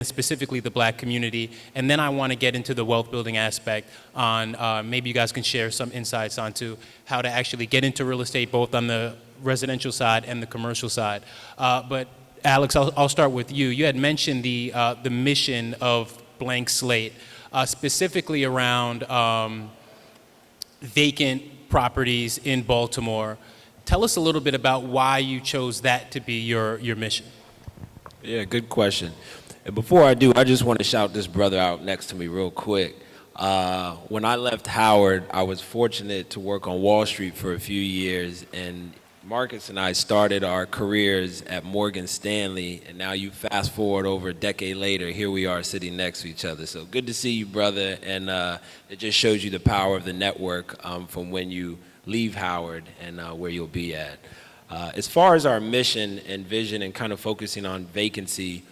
specifically the Black community, and then I want to get into the wealth building aspect on maybe you guys can share some insights onto how to actually get into real estate, both on the residential side and the commercial side. But Alex, I'll start with you. You had mentioned the mission of Blank Slate, specifically around vacant properties in Baltimore. Tell us a little bit about why you chose that to be your mission. Yeah, good question. And before I do, I just want to shout this brother out next to me real quick. When I left Howard, I was fortunate to work on Wall Street for a few years, and Marcus and I started our careers at Morgan Stanley, and now you fast forward over a decade later, here we are sitting next to each other. So good to see you, brother, and it just shows you the power of the network from when you leave Howard and where you'll be at. As far as our mission and vision and kind of focusing on vacancy,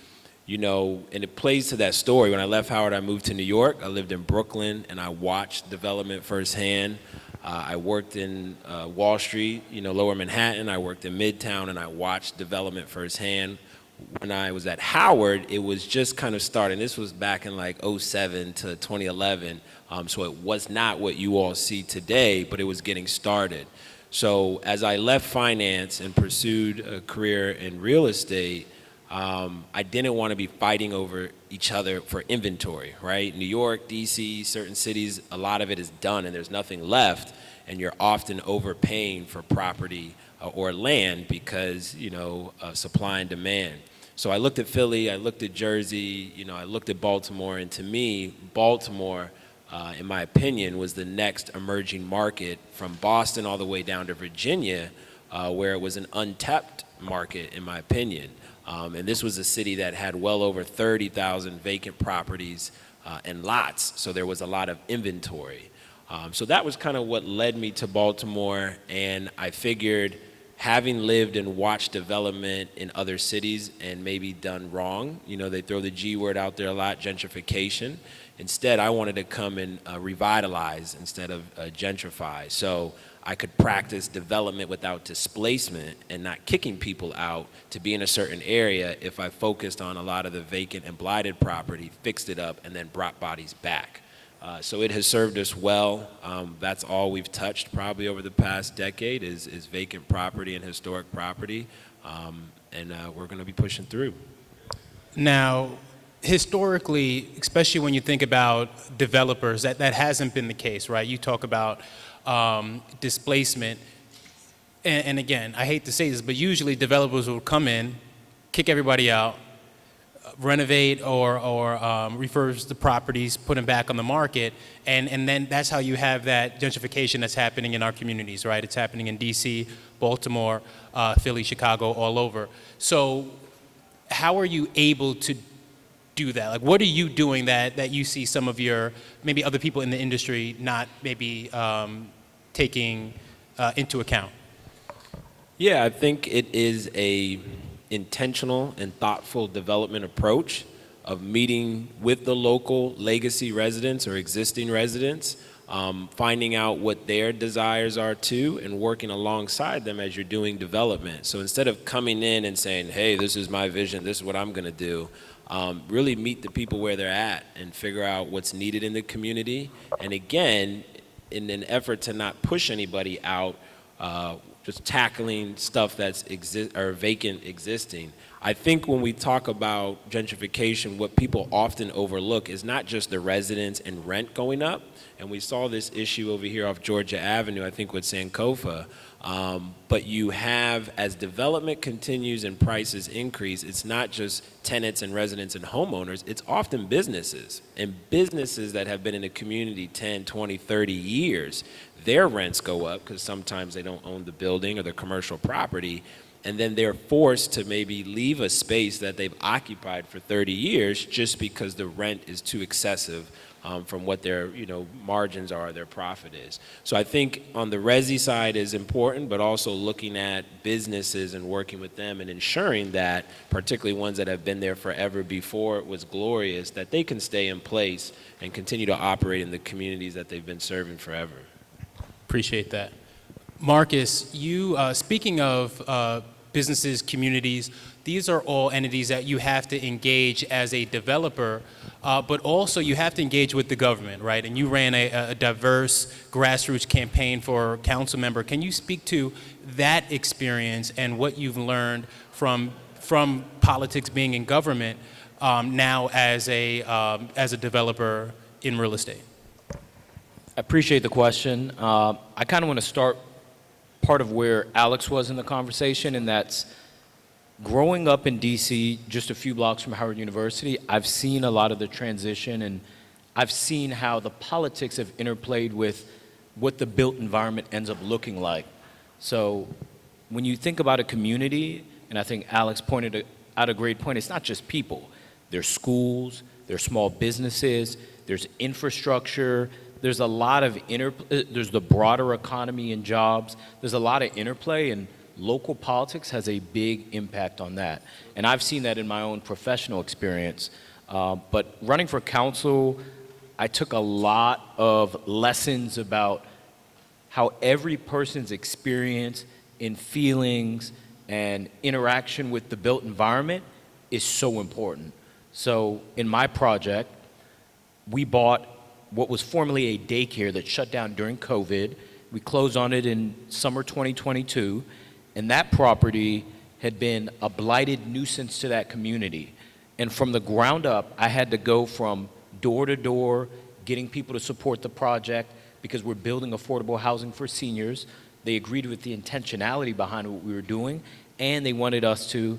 you know, and it plays to that story. When I left Howard, I moved to New York. I lived in Brooklyn, and I watched development firsthand. I worked in Wall Street, you know, Lower Manhattan. I worked in Midtown, and I watched development firsthand. When I was at Howard, it was just kind of starting. This was back in like '07 to 2011, so it was not what you all see today, but it was getting started. So as I left finance and pursued a career in real estate, I didn't want to be fighting over each other for inventory, right? New York, DC, certain cities, a lot of it is done and there's nothing left, and you're often overpaying for property or land because, you know, supply and demand. So I looked at Philly, I looked at Jersey, you know, I looked at Baltimore, and to me, Baltimore, in my opinion, was the next emerging market from Boston all the way down to Virginia, where it was an untapped market, in my opinion. And this was a city that had well over 30,000 vacant properties and lots, so there was a lot of inventory. So that was kind of what led me to Baltimore, and I figured, having lived and watched development in other cities and maybe done wrong, you know, they throw the G word out there a lot, gentrification. Instead, I wanted to come and revitalize instead of gentrify. So I could practice development without displacement and not kicking people out to be in a certain area if I focused on a lot of the vacant and blighted property, fixed it up, and then brought bodies back. So it has served us well. That's all we've touched probably over the past decade is vacant property and historic property, and we're going to be pushing through. Now, historically, especially when you think about developers, that hasn't been the case, right? You talk about displacement, and again, I hate to say this, but usually developers will come in, kick everybody out, renovate or refurbish the properties, put them back on the market, and then that's how you have that gentrification that's happening in our communities, right? It's happening in DC, Baltimore, Philly, Chicago, all over. So how are you able to do that? Like, what are you doing that you see some of your, maybe other people in the industry not maybe taking into account? Yeah, I think it is a intentional and thoughtful development approach of meeting with the local legacy residents or existing residents, finding out what their desires are too, and working alongside them as you're doing development. So instead of coming in and saying, hey, this is my vision, this is what I'm gonna do, really meet the people where they're at and figure out what's needed in the community. And again, in an effort to not push anybody out, just tackling stuff that's vacant existing. I think when we talk about gentrification, what people often overlook is not just the residents and rent going up, and we saw this issue over here off Georgia Avenue, I think with Sankofa, but you have, as development continues and prices increase, it's not just tenants and residents and homeowners, it's often businesses, and businesses that have been in the community 10, 20, 30 years. Their rents go up because sometimes they don't own the building or the commercial property, and then they're forced to maybe leave a space that they've occupied for 30 years just because the rent is too excessive from what their margins are, their profit is. So I think on the resi side is important, but also looking at businesses and working with them and ensuring that, particularly ones that have been there forever before it was glorious, that they can stay in place and continue to operate in the communities that they've been serving forever. Appreciate that. Marcus, you, speaking of businesses, communities, these are all entities that you have to engage as a developer, but also you have to engage with the government, right? And you ran a diverse grassroots campaign for council member. Can you speak to that experience and what you've learned from politics being in government now as a developer in real estate? I appreciate the question. I kind of want to start part of where Alex was in the conversation, and that's growing up in DC, just a few blocks from Howard University. I've seen a lot of the transition, and I've seen how the politics have interplayed with what the built environment ends up looking like. So when you think about a community, and I think Alex pointed out a great point, it's not just people. There's schools, there's small businesses, there's infrastructure, there's a lot of there's the broader economy and jobs. There's a lot of interplay, and local politics has a big impact on that. And I've seen that in my own professional experience. But running for council, I took a lot of lessons about how every person's experience in feelings and interaction with the built environment is so important. So in my project, we bought what was formerly a daycare that shut down during COVID. We closed on it in summer 2022, and that property had been a blighted nuisance to that community. And from the ground up, I had to go from door to door, getting people to support the project because we're building affordable housing for seniors. They agreed with the intentionality behind what we were doing, and they wanted us to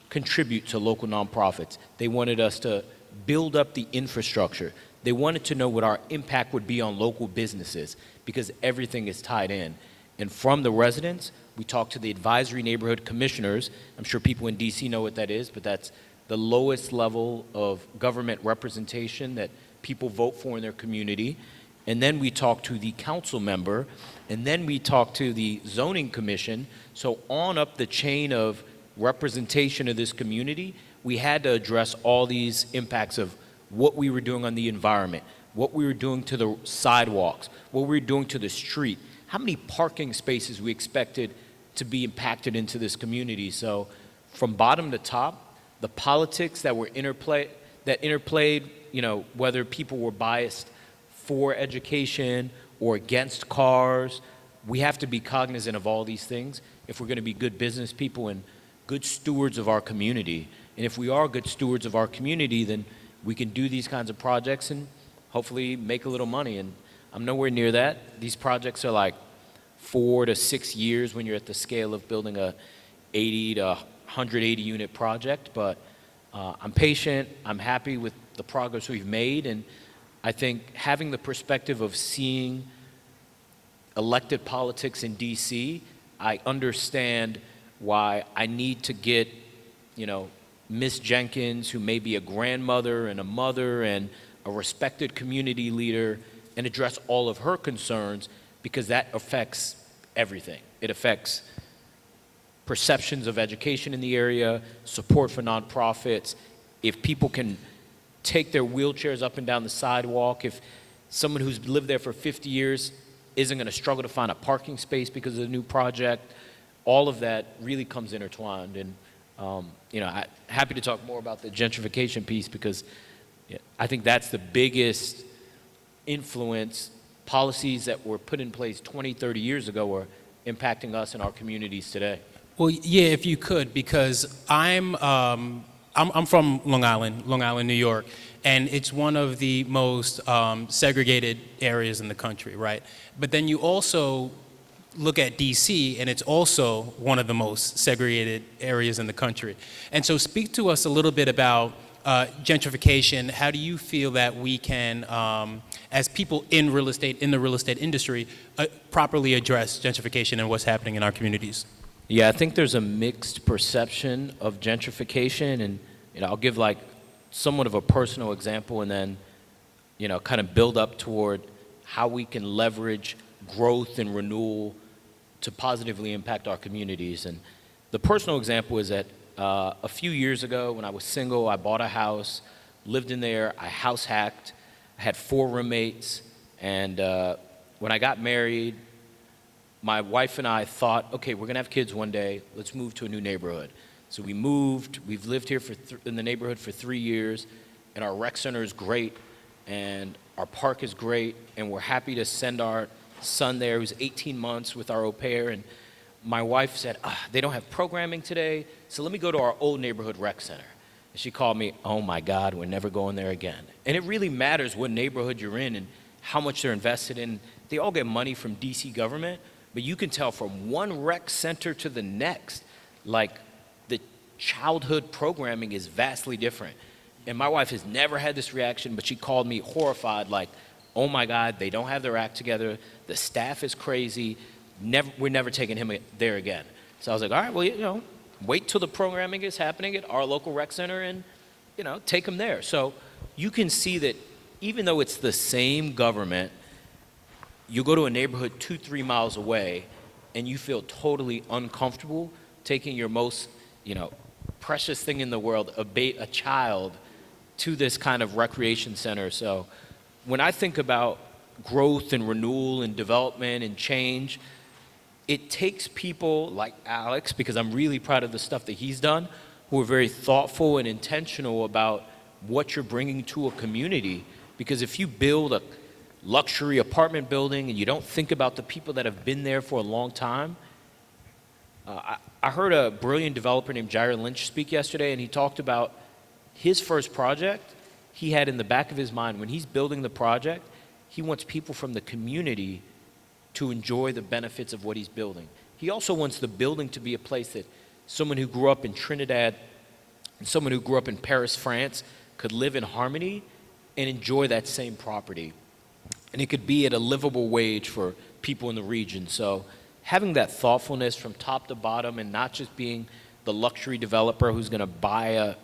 contribute to local nonprofits. They wanted us to build up the infrastructure. They wanted to know what our impact would be on local businesses because everything is tied in. And from the residents, we talked to the advisory neighborhood commissioners. I'm sure people in DC know what that is, but that's the lowest level of government representation that people vote for in their community. And then we talked to the council member, and then we talked to the zoning commission. So on up the chain of representation of this community, we had to address all these impacts of what we were doing on the environment, what we were doing to the sidewalks, what we were doing to the street, how many parking spaces we expected to be impacted into this community. So from bottom to top, the politics that were interplayed, you know, whether people were biased for education or against cars, we have to be cognizant of all these things if we're going to be good business people and good stewards of our community. And if we are good stewards of our community, then we can do these kinds of projects and hopefully make a little money. And I'm nowhere near that. These projects are like 4 to 6 years when you're at the scale of building a 80 to 180 unit project. But I'm patient. I'm happy with the progress we've made. And I think having the perspective of seeing elected politics in DC, I understand why I need to get, you know, Miss Jenkins, who may be a grandmother and a mother and a respected community leader, and address all of her concerns because that affects everything. It affects perceptions of education in the area, support for nonprofits. If people can take their wheelchairs up and down the sidewalk, if someone who's lived there for 50 years isn't going to struggle to find a parking space because of the new project, all of that really comes intertwined. And you know, I'm happy to talk more about the gentrification piece because I think that's the biggest influence. Policies that were put in place 20, 30 years ago are impacting us in our communities today. Well, yeah, if you could, because I'm from Long Island, New York, and it's one of the most segregated areas in the country, right? But then you also look at DC, and it's also one of the most segregated areas in the country. And so speak to us a little bit about gentrification. How do you feel that we can, as people in real estate, in the real estate industry, properly address gentrification and what's happening in our communities? Yeah, I think there's a mixed perception of gentrification, and you know, I'll give like somewhat of a personal example and then, you know, kind of build up toward how we can leverage growth and renewal to positively impact our communities. And the personal example is that a few years ago when I was single, I bought a house, lived in there, I house hacked, I had 4 roommates, and when I got married, my wife and I thought, okay, we're gonna have kids one day, let's move to a new neighborhood. So we moved. We've lived here in the neighborhood for 3 years, and our rec center is great, and our park is great, and we're happy to send our son there, who's 18 months, with our au pair. And my wife said, they don't have programming today, so let me go to our old neighborhood rec center. And she called me, oh my God, we're never going there again. And it really matters what neighborhood you're in and how much they're invested in. They all get money from DC government, but you can tell from one rec center to the next, like the childhood programming is vastly different. And my wife has never had this reaction, but she called me horrified, like, oh my God, they don't have their act together. The staff is crazy. We're never taking him there again. So I was like, all right, well, wait till the programming is happening at our local rec center and, take him there. So you can see that even though it's the same government, you go to a neighborhood 2-3 miles away and you feel totally uncomfortable taking your most, precious thing in the world, a child, to this kind of recreation center. So when I think about growth and renewal and development and change, it takes people like Alex, because I'm really proud of the stuff that he's done, who are very thoughtful and intentional about what you're bringing to a community. Because if you build a luxury apartment building and you don't think about the people that have been there for a long time, I heard a brilliant developer named Jared Lynch speak yesterday, and he talked about his first project. He had in the back of his mind, when he's building the project, he wants people from the community to enjoy the benefits of what he's building. He also wants the building to be a place that someone who grew up in Trinidad and someone who grew up in Paris, France, could live in harmony and enjoy that same property. And it could be at a livable wage for people in the region. So having that thoughtfulness from top to bottom, and not just being the luxury developer who's going to buy a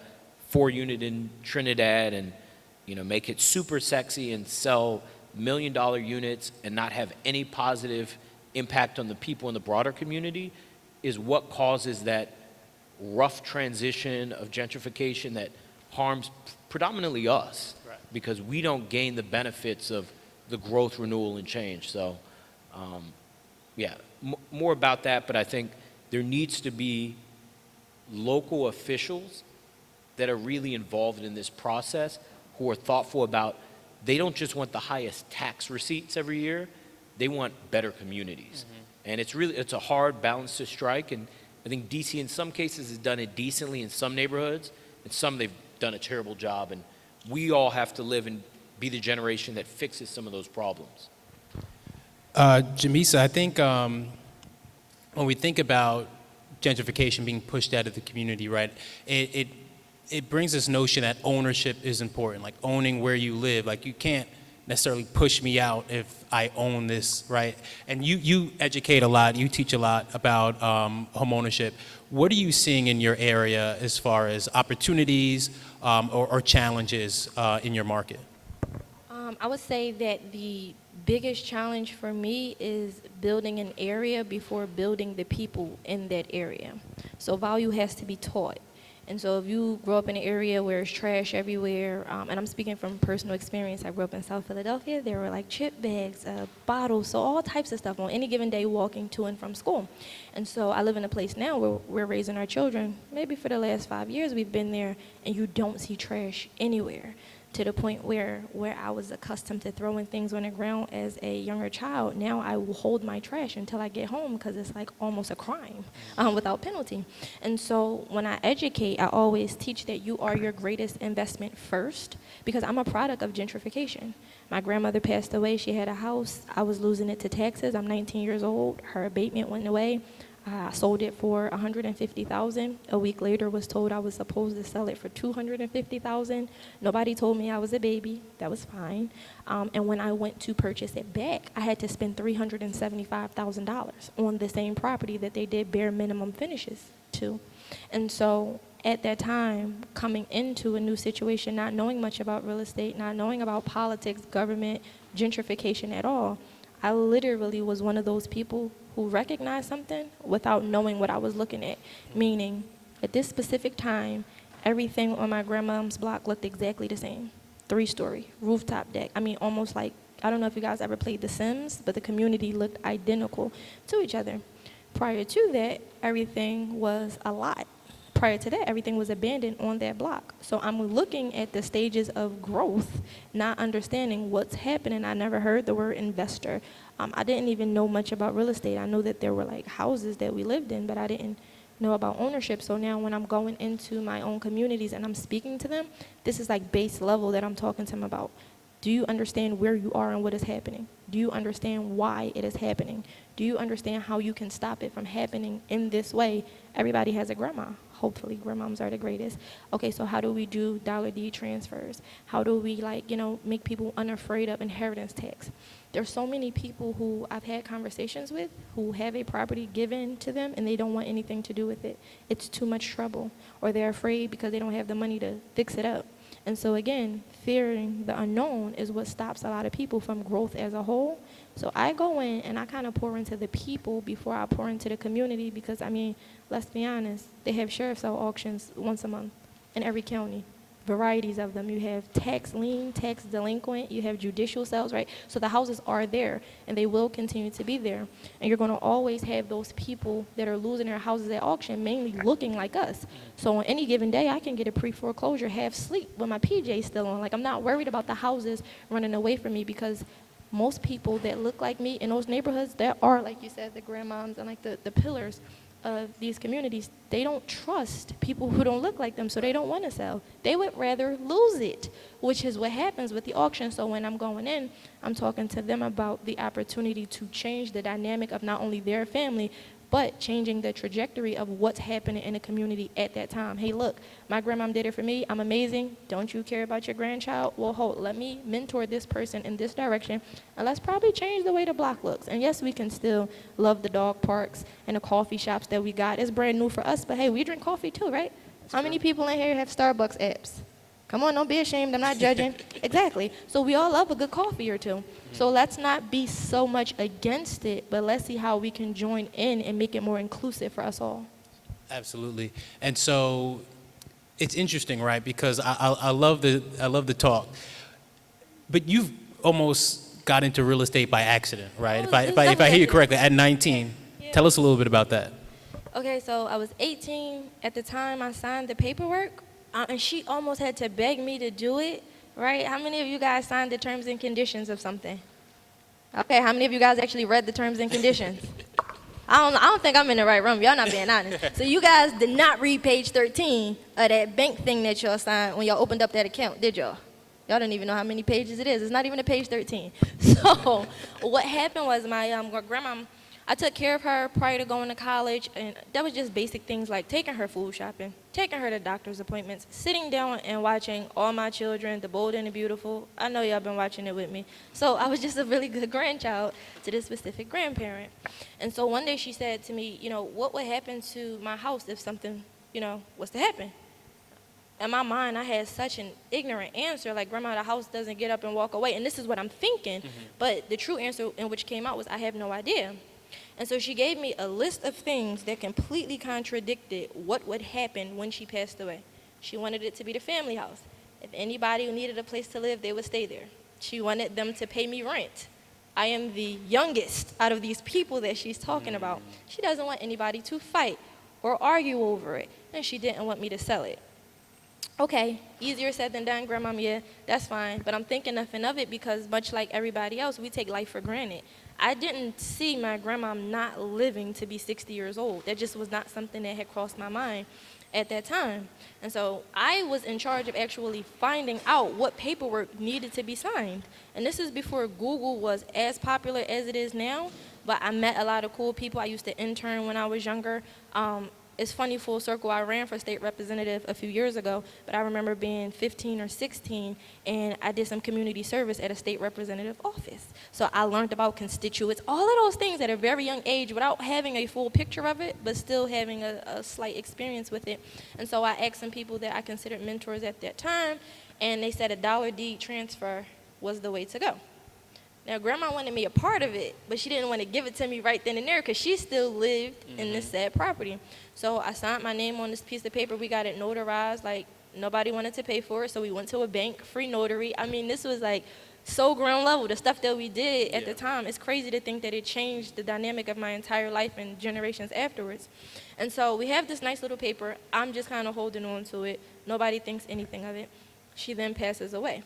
4-unit in Trinidad and make it super sexy and sell $1 million units and not have any positive impact on the people in the broader community, is what causes that rough transition of gentrification that harms predominantly us, right, because we don't gain the benefits of the growth, renewal, and change. So more about that, but I think there needs to be local officials that are really involved in this process, who are thoughtful about, they don't just want the highest tax receipts every year, they want better communities. Mm-hmm. And it's a hard balance to strike, and I think DC in some cases has done it decently in some neighborhoods, and some they've done a terrible job, and we all have to live and be the generation that fixes some of those problems. Jamisa, I think when we think about gentrification being pushed out of the community, right, it brings this notion that ownership is important, like owning where you live. Like, you can't necessarily push me out if I own this, right? And you educate a lot, you teach a lot about home ownership. What are you seeing in your area as far as opportunities or challenges in your market? I would say that the biggest challenge for me is building an area before building the people in that area. So value has to be taught. And so if you grow up in an area where it's trash everywhere, and I'm speaking from personal experience, I grew up in South Philadelphia, there were like chip bags, bottles, so all types of stuff on any given day walking to and from school. And so I live in a place now where we're raising our children. Maybe for the last 5 years we've been there, and you don't see trash anywhere. To the point where I was accustomed to throwing things on the ground as a younger child. Now I will hold my trash until I get home, because it's like almost a crime without penalty. And so when I educate, I always teach that you are your greatest investment first, because I'm a product of gentrification. My grandmother passed away. She had a house. I was losing it to taxes. I'm 19 years old. Her abatement went away. I sold it for $150,000. A week later was told I was supposed to sell it for $250,000. Nobody told me I was a baby. That was fine. And when I went to purchase it back, I had to spend $375,000 on the same property that they did bare minimum finishes to. And so at that time, coming into a new situation, not knowing much about real estate, not knowing about politics, government, gentrification at all, I literally was one of those people who recognized something without knowing what I was looking at. Meaning, at this specific time, everything on my grandmom's block looked exactly the same. 3-story, rooftop deck. I mean, almost like, I don't know if you guys ever played The Sims, but the community looked identical to each other. Prior to that, everything was a lot. prior to that, everything was abandoned on that block. So I'm looking at the stages of growth, not understanding what's happening. I never heard the word investor. I didn't even know much about real estate. I know that there were like houses that we lived in, but I didn't know about ownership. So now when I'm going into my own communities and I'm speaking to them, this is like base level that I'm talking to them about. Do you understand where you are and what is happening? Do you understand why it is happening? Do you understand how you can stop it from happening in this way? Everybody has a grandma. Hopefully, grandmoms are the greatest. Okay, so how do we do dollar deed transfers? How do we, make people unafraid of inheritance tax? There's so many people who I've had conversations with who have a property given to them and they don't want anything to do with it. It's too much trouble, or they're afraid because they don't have the money to fix it up. And so again, fearing the unknown is what stops a lot of people from growth as a whole. So I go in and I kind of pour into the people before I pour into the community because, let's be honest, they have sheriff's sale auctions once a month in every county. Varieties of them. You have tax lien, tax delinquent, you have judicial sales, right? So the houses are there and they will continue to be there. And you're going to always have those people that are losing their houses at auction, mainly looking like us. So on any given day, I can get a pre-foreclosure, half sleep with my PJs still on. Like, I'm not worried about the houses running away from me because most people that look like me in those neighborhoods, that are, like you said, the grandmoms and like the pillars of these communities, they don't trust people who don't look like them, so they don't want to sell. They would rather lose it, which is what happens with the auction. So when I'm going in, I'm talking to them about the opportunity to change the dynamic of not only their family, but changing the trajectory of what's happening in the community at that time. Hey, look, my grandmom did it for me. I'm amazing. Don't you care about your grandchild? Well, hold, let me mentor this person in this direction, and let's probably change the way the block looks. And yes, we can still love the dog parks and the coffee shops that we got. It's brand new for us, but hey, we drink coffee too, right? How many people in here have Starbucks apps? Come on, don't be ashamed. I'm not judging. Exactly. So we all love a good coffee or two. So let's not be so much against it, but let's see how we can join in and make it more inclusive for us all. Absolutely. And so it's interesting, right? Because I love the talk, but you've almost got into real estate by accident, right? Oh, If I hear you correctly, at 19. Yeah. Tell us a little bit about that. Okay, so I was 18 at the time I signed the paperwork, and she almost had to beg me to do it, right? How many of you guys signed the terms and conditions of something? Okay, how many of you guys actually read the terms and conditions? I don't think I'm in the right room. Y'all not being honest. So you guys did not read page 13 of that bank thing that y'all signed when y'all opened up that account, did y'all? Y'all don't even know how many pages it is. It's not even a page 13. So what happened was my grandma, I took care of her prior to going to college, and that was just basic things like taking her food shopping, taking her to doctor's appointments, sitting down and watching All My Children, The Bold and the Beautiful. I know y'all been watching it with me. So I was just a really good grandchild to this specific grandparent. And so one day she said to me, what would happen to my house if something, was to happen? In my mind, I had such an ignorant answer, like, Grandma, the house doesn't get up and walk away. And this is what I'm thinking. But the true answer in which came out was, I have no idea. And so she gave me a list of things that completely contradicted what would happen when she passed away. She wanted it to be the family house. If anybody who needed a place to live, they would stay there. She wanted them to pay me rent. I am the youngest out of these people that she's talking about. She doesn't want anybody to fight or argue over it, and she didn't want me to sell it. Okay, easier said than done, Grandma, yeah, that's fine. But I'm thinking nothing of it because much like everybody else, we take life for granted. I didn't see my grandma not living to be 60 years old. That just was not something that had crossed my mind at that time. And so I was in charge of actually finding out what paperwork needed to be signed. And this is before Google was as popular as it is now, but I met a lot of cool people. I used to intern when I was younger. It's funny, full circle, I ran for state representative a few years ago, but I remember being 15 or 16, and I did some community service at a state representative office. So I learned about constituents, all of those things at a very young age without having a full picture of it, but still having a slight experience with it. And so I asked some people that I considered mentors at that time, and they said a dollar deed transfer was the way to go. Now, Grandma wanted me a part of it, but she didn't want to give it to me right then and there because she still lived in this sad property. So I signed my name on this piece of paper. We got it notarized. Like, nobody wanted to pay for it, so we went to a bank, free notary. I mean, this was like so ground level. The stuff that we did at the time, it's crazy to think that it changed the dynamic of my entire life and generations afterwards. And so we have this nice little paper. I'm just kind of holding on to it. Nobody thinks anything of it. She then passes away.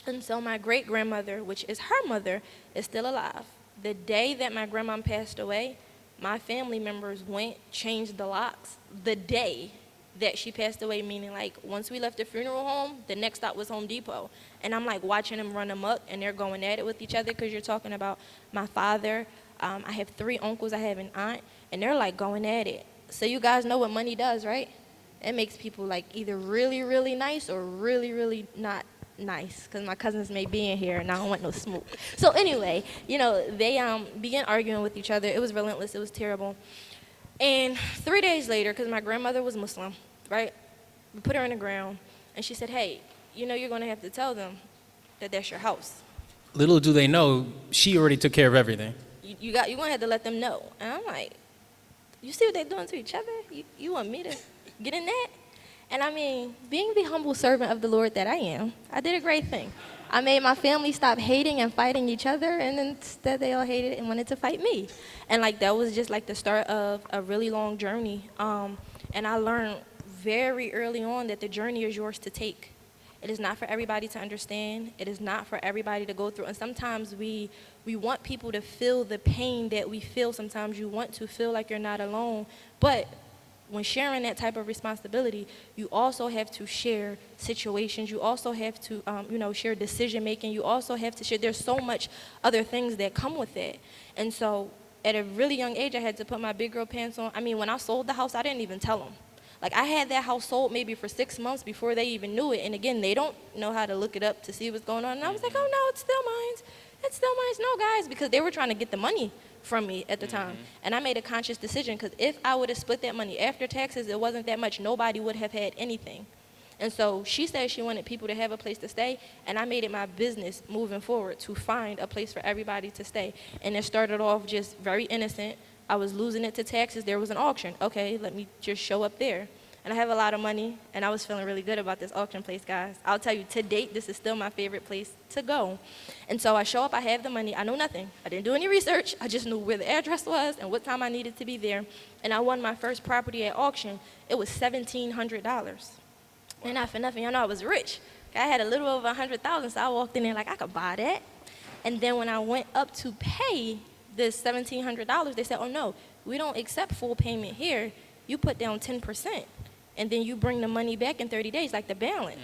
And so my great-grandmother, which is her mother, is still alive. The day that my grandma passed away, my family members went, changed the locks. The day that she passed away, meaning like once we left the funeral home, the next stop was Home Depot. And I'm like watching them run amok, and they're going at it with each other, because you're talking about my father. I have 3 uncles, I have an aunt, and they're like going at it. So you guys know what money does, right? It makes people like either really, really nice or really, really not nice, because my cousins may be in here and I don't want no smoke. So anyway, you know, they began arguing with each other. It was relentless. It was terrible. And 3 days later, because my grandmother was Muslim, right, we put her in the ground, and she said, hey, you know, you're going to have to tell them that that's your house. Little do they know, she already took care of everything. You're going to have to let them know. And I'm like, you see what they're doing to each other? You want me to get in that? And I mean, being the humble servant of the Lord that I am, I did a great thing. I made my family stop hating and fighting each other, and instead they all hated and wanted to fight me. And like that was just like the start of a really long journey. And I learned very early on that the journey is yours to take. It is not for everybody to understand. It is not for everybody to go through. And sometimes we want people to feel the pain that we feel. Sometimes you want to feel like you're not alone. But when sharing that type of responsibility, you also have to share situations. You also have to, share decision making. You also have to share. There's so much other things that come with it. And so at a really young age, I had to put my big girl pants on. I mean, when I sold the house, I didn't even tell them. Like, I had that house sold maybe for 6 months before they even knew it. And again, they don't know how to look it up to see what's going on. And I was like, oh, no, it's still mine. It's still mine. No, guys, because they were trying to get the money from me at the time. And I made a conscious decision, because if I would have split that money after taxes, it wasn't that much. Nobody would have had anything. And so she said she wanted people to have a place to stay, and I made it my business moving forward to find a place for everybody to stay. And it started off just very innocent. I was losing it to taxes. There was an auction. Okay, let me just show up there. And I have a lot of money, and I was feeling really good about this auction place, guys. I'll tell you, to date, this is still my favorite place to go. And so I show up, I have the money. I know nothing. I didn't do any research. I just knew where the address was and what time I needed to be there. And I won my first property at auction. It was $1,700. And not for nothing, y'all know I was rich. I had a little over $100,000, so I walked in there like, I could buy that. And then when I went up to pay this $1,700, they said, oh, no, we don't accept full payment here. You put down 10%. And then you bring the money back in 30 days, like the balance.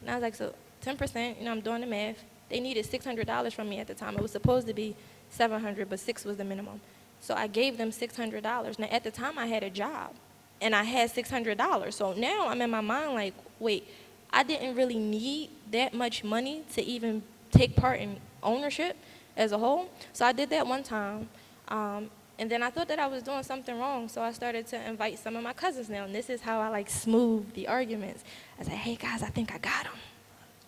And I was like, so 10%, I'm doing the math. They needed $600 from me at the time. It was supposed to be $700, but 6 was the minimum. So I gave them $600. Now, at the time, I had a job, and I had $600. So now I'm in my mind like, wait, I didn't really need that much money to even take part in ownership as a whole. So I did that one time. And then I thought that I was doing something wrong, so I started to invite some of my cousins now, and this is how I smooth the arguments. I said, hey guys, I think I got them.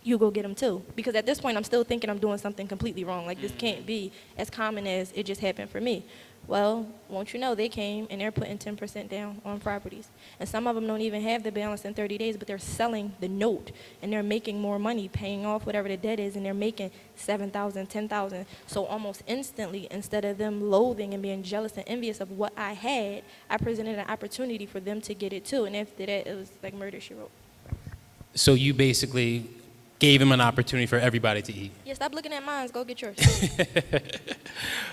You go get them too. Because at this point, I'm still thinking I'm doing something completely wrong. Like, this can't be as common as it just happened for me. Well, won't you know, they came and they're putting 10% down on properties. And some of them don't even have the balance in 30 days, but they're selling the note, and they're making more money, paying off whatever the debt is, and they're making $7,000, $10,000. So almost instantly, instead of them loathing and being jealous and envious of what I had, I presented an opportunity for them to get it too. And after that, it was like murder, she wrote. So you basically gave him an opportunity for everybody to eat. Yeah, stop looking at mine. Go get yours.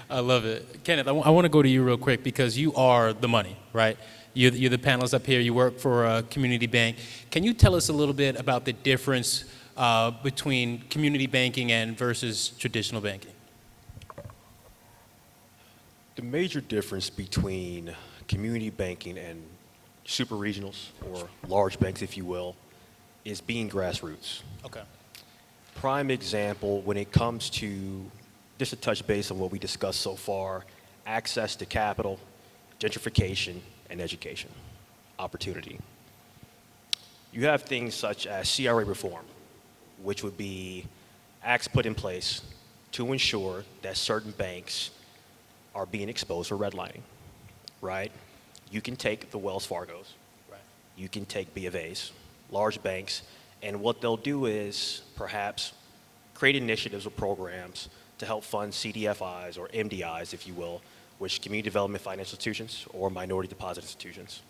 I love it. Kenneth, I want to go to you real quick, because you are the money, right? You're the panelist up here. You work for a community bank. Can you tell us a little bit about the difference between community banking and versus traditional banking? The major difference between community banking and super regionals, or large banks, if you will, is being grassroots. Okay. Prime example when it comes to, just to touch base on what we discussed so far, access to capital, gentrification, and education opportunity. You have things such as CRA reform, which would be acts put in place to ensure that certain banks are being exposed for redlining, right? You can take the Wells Fargos, Right. you can take B of A's, large banks, and what they'll do is perhaps create initiatives or programs to help fund CDFIs or MDIs, if you will, which community development financial institutions or minority deposit institutions,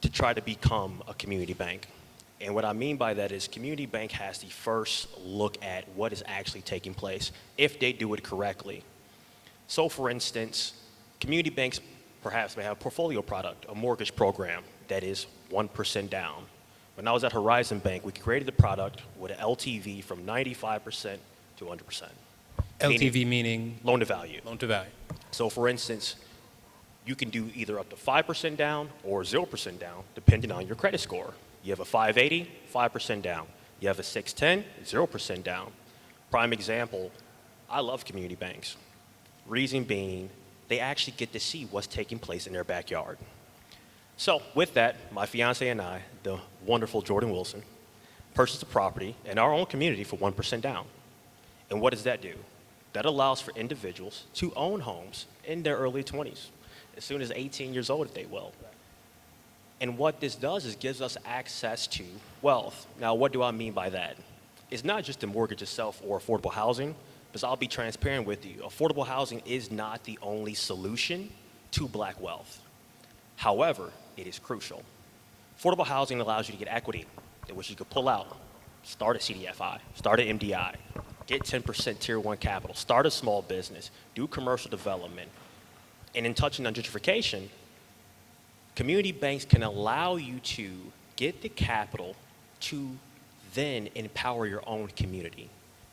to try to become a community bank. And what I mean by that is community bank has the first look at what is actually taking place if they do it correctly. So for instance, community banks perhaps may have a portfolio product, a mortgage program that is 1% down. When I was at Horizon Bank, we created a product with an LTV from 95% to 100%. LTV meaning Loan to value. loan to value. So for instance, you can do either up to 5% down or 0% down, depending on your credit score. You have a 580, 5% down. You have a 610, 0% down. Prime example, I love community banks. Reason being, they actually get to see what's taking place in their backyard. So with that, my fiance and I, the wonderful Jordan Wilson, purchased a property in our own community for 1% down. And what does that do? That allows for individuals to own homes in their early 20s, as soon as 18 years old if they will. And what this does is gives us access to wealth. Now, what do I mean by that? It's not just the mortgage itself or affordable housing, because I'll be transparent with you. Affordable housing is not the only solution to black wealth. However, it is crucial. Affordable housing allows you to get equity, in which you could pull out, start a CDFI, start an MDI, get 10% Tier 1 capital, start a small business, do commercial development. And in touching on gentrification, community banks can allow you to get the capital to then empower your own community.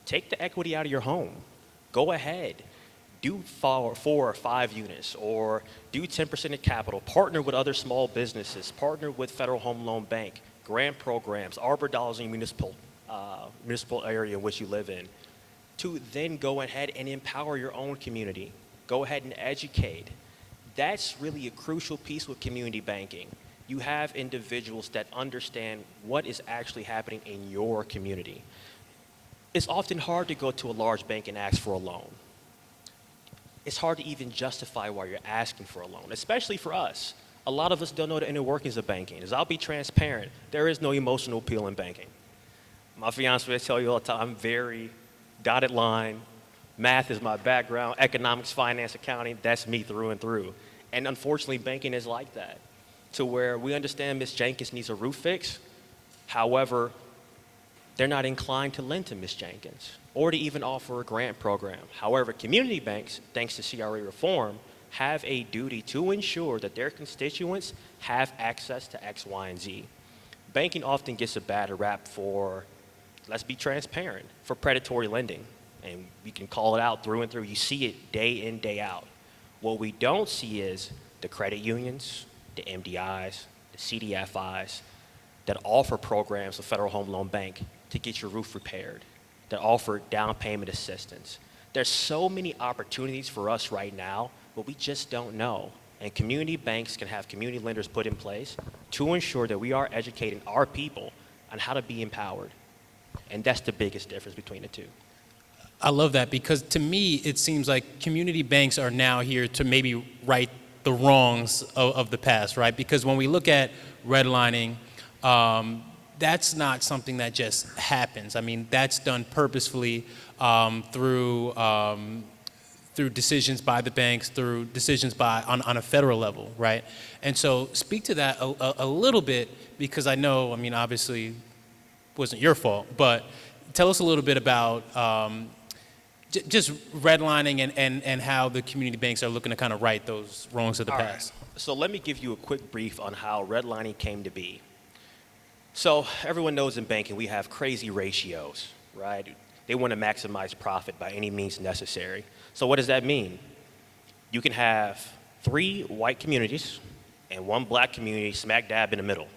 Take the equity out of your home. Go ahead. Do 4 or 5 units or do 10% of capital. Partner with other small businesses. Partner with Federal Home Loan Bank, grant programs, Arbor dollars in your municipal area in which you live in, to then go ahead and empower your own community. Go ahead and educate. That's really a crucial piece with community banking. You have individuals that understand what is actually happening in your community. It's often hard to go to a large bank and ask for a loan. It's hard to even justify why you're asking for a loan, especially for us. A lot of us don't know the inner workings of banking. As I'll be transparent, there is no emotional appeal in banking. My fiance will tell you all the time, I'm very dotted line. Math is my background, economics, finance, accounting, that's me through and through. And unfortunately, banking is like that, to where we understand Ms. Jenkins needs a roof fix. However, they're not inclined to lend to Ms. Jenkins or to even offer a grant program. However, community banks, thanks to CRA reform, have a duty to ensure that their constituents have access to X, Y, and Z. Banking often gets a bad rap for, let's be transparent, for predatory lending. And we can call it out through and through. You see it day in, day out. What we don't see is the credit unions, the MDIs, the CDFIs that offer programs with Federal Home Loan Bank to get your roof repaired, that offer down payment assistance. There's so many opportunities for us right now, but we just don't know. And community banks can have community lenders put in place to ensure that we are educating our people on how to be empowered. And that's the biggest difference between the two. I love that because to me, it seems like community banks are now here to maybe right the wrongs of the past, right? Because when we look at redlining, that's not something that just happens. I mean, that's done purposefully through decisions by the banks, through decisions on a federal level, right? And so speak to that a little bit because I know, I mean, obviously it wasn't your fault, but tell us a little bit about just redlining and how the community banks are looking to kind of right those wrongs of the past. Right. So let me give you a quick brief on how redlining came to be. So everyone knows in banking we have crazy ratios, right? They want to maximize profit by any means necessary. So what does that mean? You can have 3 white communities and 1 black community smack dab in the middle.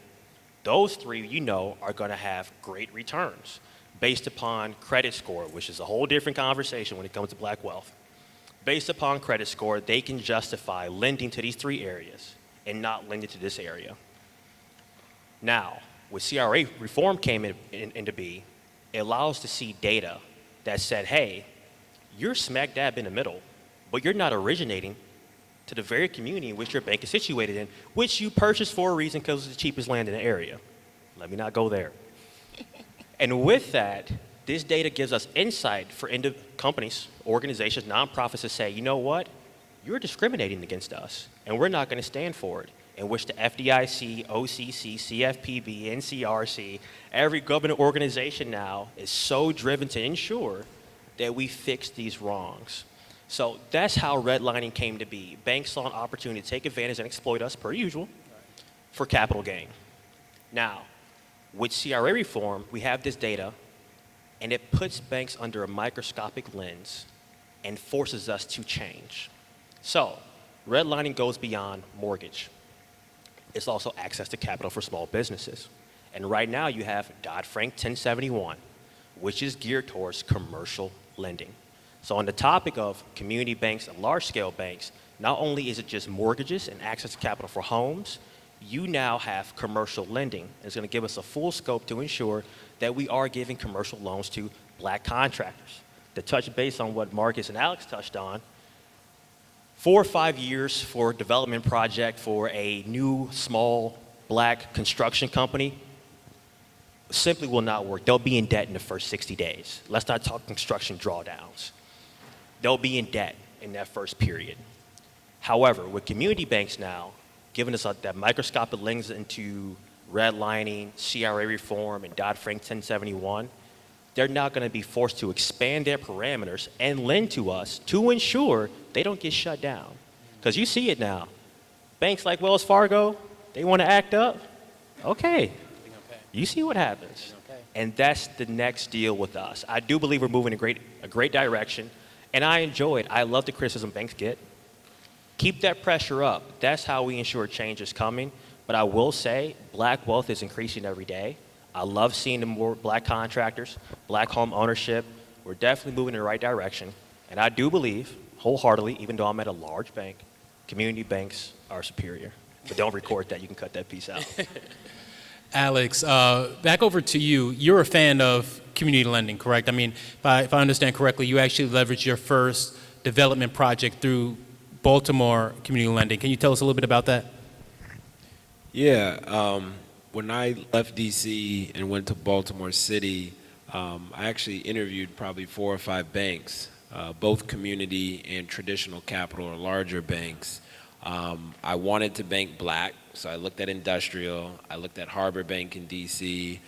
Those 3, you know, are going to have great returns based upon credit score, which is a whole different conversation when it comes to black wealth. Based upon credit score, they can justify lending to these 3 areas and not lending to this area. Now, when CRA reform came into being, it allows to see data that said, hey, you're smack dab in the middle, but you're not originating to the very community in which your bank is situated in, which you purchased for a reason because it's the cheapest land in the area. Let me not go there. And with that, This data gives us insight for companies, organizations, nonprofits to say, you know what? You're discriminating against us, and we're not going to stand for it. In which the FDIC, OCC, CFPB, NCRC, every government organization now is so driven to ensure that we fix these wrongs. So that's how redlining came to be. Banks saw an opportunity to take advantage and exploit us, per usual, for capital gain. Now, with CRA reform, we have this data, and it puts banks under a microscopic lens and forces us to change. So, redlining goes beyond mortgage. It's also access to capital for small businesses. And right now you have Dodd-Frank 1071, which is geared towards commercial lending. So on the topic of community banks and large-scale banks, not only is it just mortgages and access to capital for homes, you now have commercial lending. It's going to give us a full scope to ensure that we are giving commercial loans to black contractors. To touch base on what Marcus and Alex touched on, 4 or 5 years for a development project for a new small black construction company simply will not work. They'll be in debt in the first 60 days. Let's not talk construction drawdowns. They'll be in debt in that first period. However, with community banks now, giving us that microscopic lens into redlining, CRA reform, and Dodd-Frank 1071, they're now going to be forced to expand their parameters and lend to us to ensure they don't get shut down. Because you see it now. Banks like Wells Fargo, they want to act up. Okay. You see what happens. And that's the next deal with us. I do believe we're moving in a great direction, and I enjoy it. I love the criticism banks get. Keep that pressure up. That's how we ensure change is coming. But I will say, black wealth is increasing every day. I love seeing the more black contractors, black home ownership. We're definitely moving in the right direction. And I do believe, wholeheartedly, even though I'm at a large bank, community banks are superior. But don't record that. You can cut that piece out. Alex, back over to you. You're a fan of community lending, correct? I mean, if I understand correctly, you actually leveraged your first development project through Baltimore Community Lending. Can you tell us a little bit about that? Yeah, when I left DC and went to Baltimore City, I actually interviewed probably 4 or 5 banks, both community and traditional capital or larger banks. I wanted to bank black, so I looked at industrial, I looked at Harbor Bank in DC,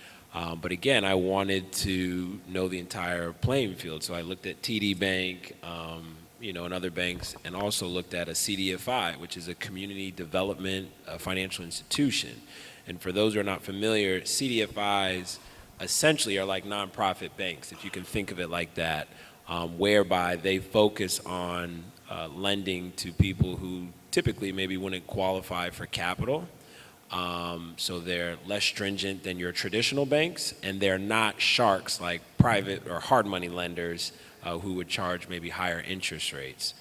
but again, I wanted to know the entire playing field, so I looked at TD Bank, and other banks, and also looked at a CDFI, which is a community development financial institution. And for those who are not familiar, CDFIs essentially are like nonprofit banks, if you can think of it like that, whereby they focus on lending to people who typically maybe wouldn't qualify for capital. So they're less stringent than your traditional banks, and they're not sharks like private or hard money lenders who would charge maybe higher interest rates.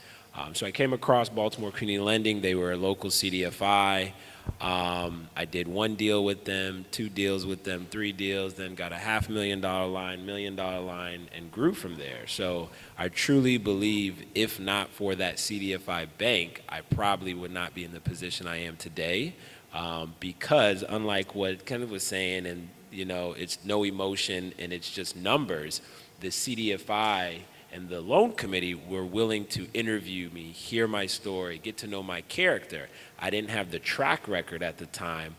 So I came across Baltimore Community Lending. They were a local CDFI. I did 1 deal with them, 2 deals with them, 3 deals, then got a $500,000 line, $1 million line, and grew from there. So I truly believe if not for that CDFI bank, I probably would not be in the position I am today, because unlike what Kenneth was saying, and it's no emotion and it's just numbers, the CDFI and the loan committee were willing to interview me, hear my story, get to know my character. I didn't have the track record at the time,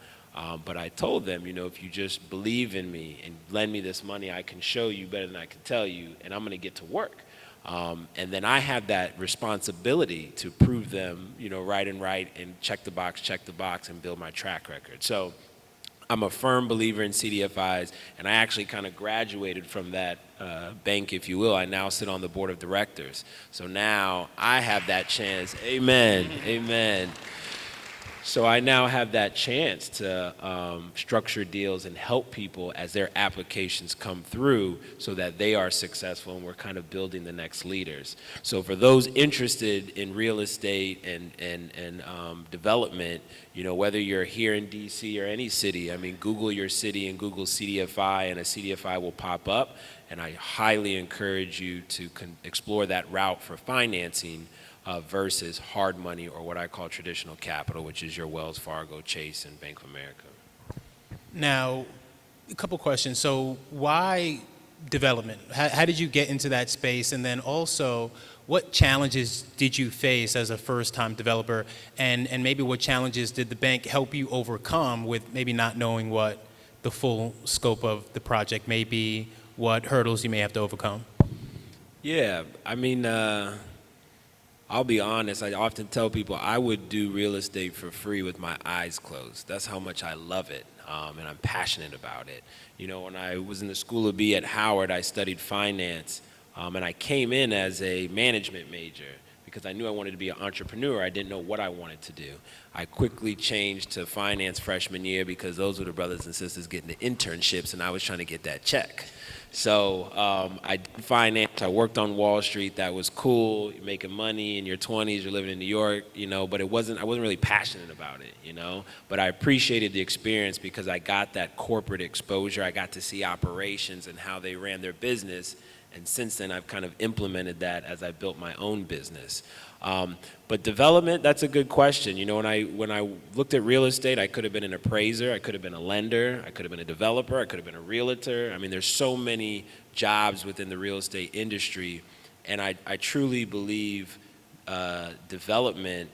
but I told them, if you just believe in me and lend me this money, I can show you better than I can tell you, and I'm going to get to work. And then I have that responsibility to prove them, right and check the box and build my track record. So I'm a firm believer in CDFIs, and I actually kind of graduated from that bank, if you will. I now sit on the board of directors. So now I have that chance. Amen. Amen. So I now have that chance to structure deals and help people as their applications come through so that they are successful, and we're kind of building the next leaders. So for those interested in real estate and development, whether you're here in DC or any city, Google your city and Google CDFI, and a CDFI will pop up. And I highly encourage you to explore that route for financing versus hard money, or what I call traditional capital, which is your Wells Fargo, Chase, and Bank of America. Now, a couple questions. So why development? How did you get into that space? And then also, what challenges did you face as a first-time developer? And maybe what challenges did the bank help you overcome with maybe not knowing what the full scope of the project may be, what hurdles you may have to overcome? Yeah, I mean, I'll be honest. I often tell people I would do real estate for free with my eyes closed. That's how much I love it, and I'm passionate about it. You know, when I was in the School of B at Howard, I studied finance, and I came in as a management major because I knew I wanted to be an entrepreneur. I didn't know what I wanted to do. I quickly changed to finance freshman year because those were the brothers and sisters getting the internships, and I was trying to get that check. So I did finance. I worked on Wall Street. That was cool. You're making money in your 20s. You're living in New York, you know. But I wasn't really passionate about it, you know. But I appreciated the experience because I got that corporate exposure. I got to see operations and how they ran their business. And since then, I've kind of implemented that as I built my own business. But development, that's a good question. You know, when I looked at real estate, I could have been an appraiser, I could have been a lender, I could have been a developer, I could have been a realtor. I mean, there's so many jobs within the real estate industry, and I truly believe development,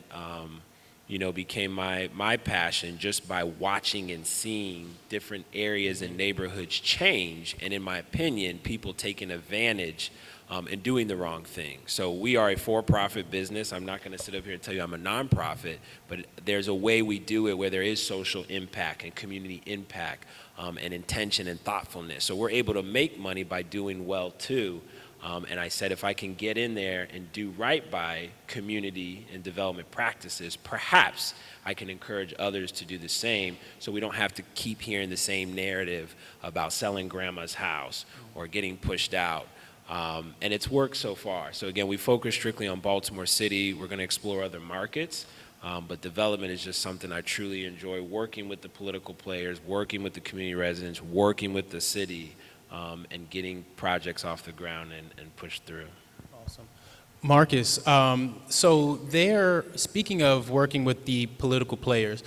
you know, became my passion just by watching and seeing different areas and neighborhoods change, and in my opinion, people taking advantage and doing the wrong thing. So we are a for-profit business. I'm not going to sit up here and tell you I'm a nonprofit, but there's a way we do it where there is social impact and community impact and intention and thoughtfulness. So we're able to make money by doing well too. And I said, if I can get in there and do right by community and development practices, perhaps I can encourage others to do the same so we don't have to keep hearing the same narrative about selling grandma's house or getting pushed out. And it's worked so far. So again, we focus strictly on Baltimore City. We're going to explore other markets. But development is just something I truly enjoy, working with the political players, working with the community residents, working with the city, and getting projects off the ground and pushed through. Awesome. Marcus, so speaking of working with the political players,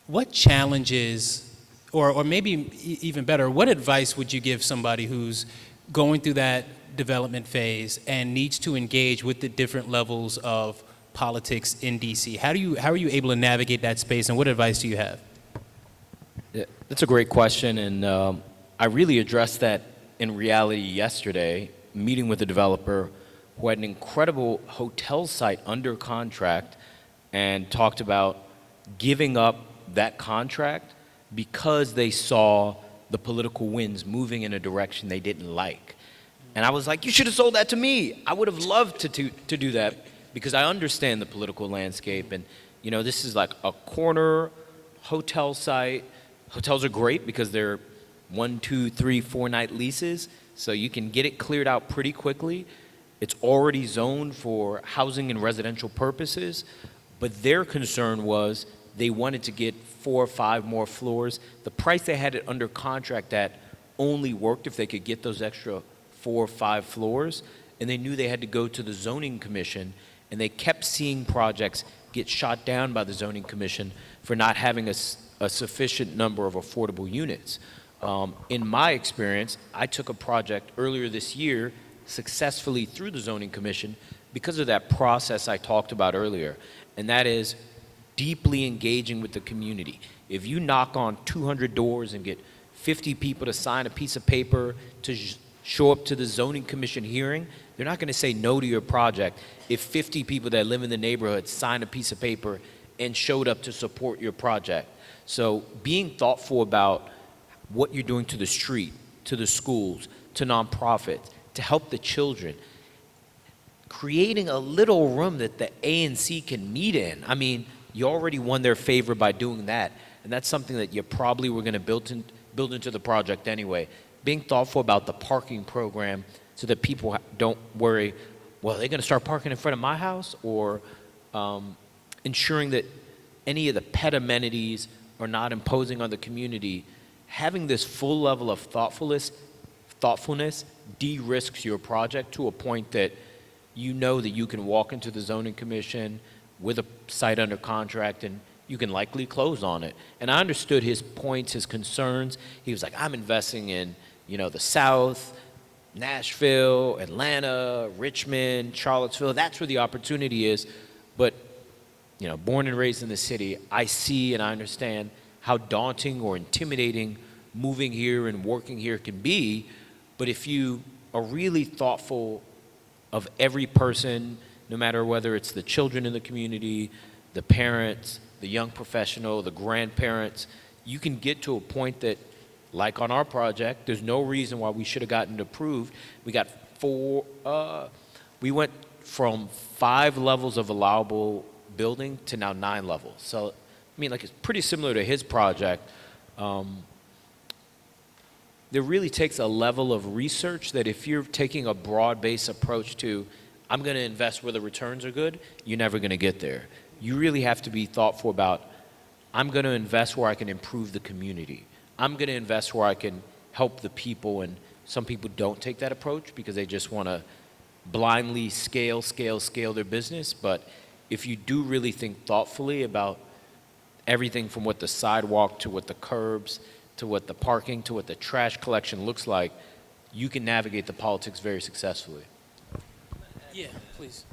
what challenges, or maybe even better, what advice would you give somebody who's going through that development phase and needs to engage with the different levels of politics in DC? How are you able to navigate that space, and what advice do you have? Yeah, that's a great question, and I really addressed that in reality yesterday, meeting with a developer who had an incredible hotel site under contract and talked about giving up that contract because they saw the political winds moving in a direction they didn't like. And I was like, you should have sold that to me. I would have loved to do that because I understand the political landscape. And, you know, this is like a corner hotel site. Hotels are great because they're 1, 2, 3, 4-night leases, so you can get it cleared out pretty quickly. It's already zoned for housing and residential purposes, but their concern was they wanted to get 4 or 5 more floors. The price they had it under contract at only worked if they could get those extra 4 or 5 floors, and they knew they had to go to the zoning commission, and they kept seeing projects get shot down by the zoning commission for not having a sufficient number of affordable units. In my experience, I took a project earlier this year successfully through the zoning commission because of that process I talked about earlier, and that is deeply engaging with the community. If you knock on 200 doors and get 50 people to sign a piece of paper to show up to the zoning commission hearing, they're not going to say no to your project if 50 people that live in the neighborhood signed a piece of paper and showed up to support your project. So being thoughtful about what you're doing to the street, to the schools, to nonprofits, to help the children, creating a little room that the ANC can meet in. I mean, you already won their favor by doing that, and that's something that you probably were going to build into the project anyway. Being thoughtful about the parking program so that people don't worry, well, are they going to start parking in front of my house? Or ensuring that any of the pet amenities are not imposing on the community. Having this full level of thoughtfulness de-risks your project to a point that you know that you can walk into the zoning commission with a site under contract and you can likely close on it. And I understood his points, his concerns. He was like, I'm investing in the South, Nashville, Atlanta, Richmond, Charlottesville. That's where the opportunity is. But, born and raised in the city, I see and I understand how daunting or intimidating moving here and working here can be. But if you are really thoughtful of every person, no matter whether it's the children in the community, the parents, the young professional, the grandparents, you can get to a point that, like on our project, there's no reason why we should have gotten it approved. We got we went from 5 levels of allowable building to now 9 levels. So, it's pretty similar to his project. There really takes a level of research that if you're taking a broad-based approach to, I'm going to invest where the returns are good, you're never going to get there. You really have to be thoughtful about, I'm going to invest where I can improve the community. I'm going to invest where I can help the people, and some people don't take that approach because they just want to blindly scale their business. But if you do really think thoughtfully about everything from what the sidewalk to what the curbs to what the parking to what the trash collection looks like, you can navigate the politics very successfully. Yeah, please.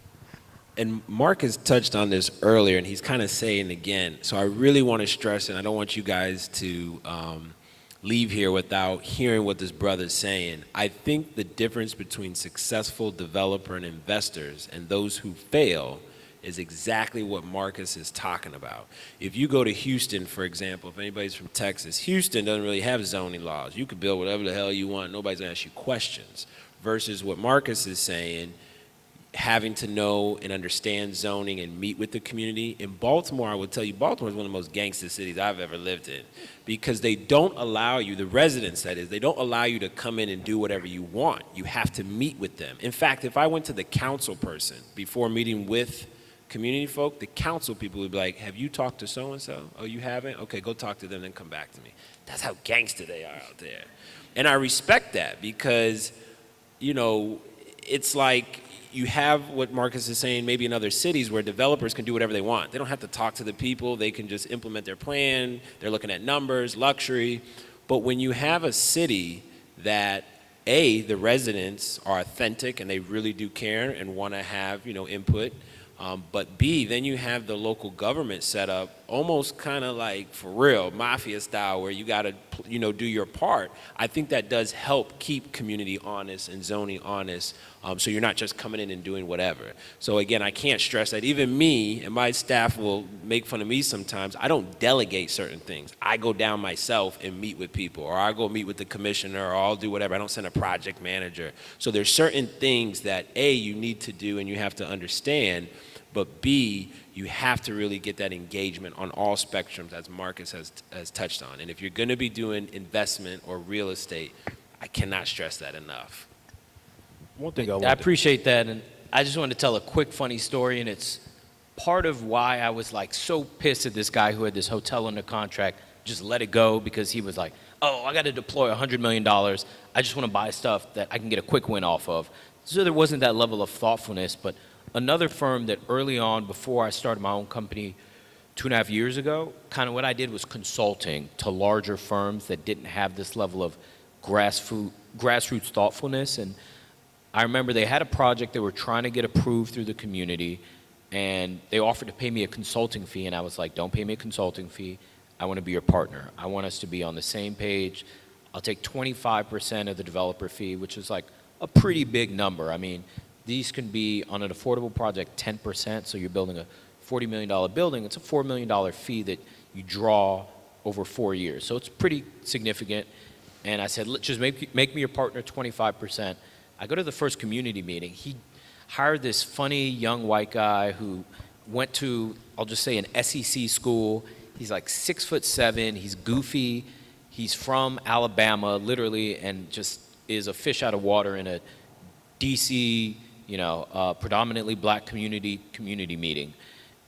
And Marcus touched on this earlier, and he's kind of saying again. So I really want to stress, and I don't want you guys to leave here without hearing what this brother's saying. I think the difference between successful developer and investors and those who fail is exactly what Marcus is talking about. If you go to Houston, for example, if anybody's from Texas, Houston doesn't really have zoning laws. You can build whatever the hell you want. Nobody's going to ask you questions. Versus what Marcus is saying, having to know and understand zoning and meet with the community. In Baltimore, I would tell you, Baltimore is one of the most gangster cities I've ever lived in because they don't allow you, the residents that is, they don't allow you to come in and do whatever you want. You have to meet with them. In fact, if I went to the council person before meeting with community folk, the council people would be like, have you talked to so-and-so? Oh, you haven't? Okay, go talk to them and come back to me. That's how gangster they are out there. And I respect that because, it's like you have what Marcus is saying maybe in other cities where developers can do whatever they want. They don't have to talk to the people. They can just implement their plan. They're looking at numbers, luxury. But when you have a city that, A, the residents are authentic and they really do care and want to have, input, but B, then you have the local government set up almost kind of like for real, mafia style, where you got to, do your part. I think that does help keep community honest and zoning honest, so you're not just coming in and doing whatever. So again, I can't stress that. Even me and my staff will make fun of me sometimes. I don't delegate certain things. I go down myself and meet with people, or I go meet with the commissioner, or I'll do whatever. I don't send a project manager. So there's certain things that A, you need to do and you have to understand, but B, you have to really get that engagement on all spectrums, as Marcus has touched on. And if you're going to be doing investment or real estate, I cannot stress that enough. One thing I appreciate that, and I just wanted to tell a quick funny story, and it's part of why I was so pissed at this guy who had this hotel under contract, just let it go because he was like, oh, I got to deploy $100 million. I just want to buy stuff that I can get a quick win off of. So there wasn't that level of thoughtfulness, but another firm that early on, before I started my own company 2.5 years ago, kind of what I did was consulting to larger firms that didn't have this level of grassroots thoughtfulness. And I remember they had a project they were trying to get approved through the community, and they offered to pay me a consulting fee, and I was like, don't pay me a consulting fee. I want to be your partner. I want us to be on the same page. I'll take 25% of the developer fee, which is like a pretty big number. These can be, on an affordable project, 10%, so you're building a $40 million building. It's a $4 million fee that you draw over 4 years. So it's pretty significant. And I said, just make me your partner, 25%. I go to the first community meeting. He hired this funny young white guy who went to, I'll just say, an SEC school. He's like 6'7", he's goofy. He's from Alabama, literally, and just is a fish out of water in a DC, predominantly black community meeting.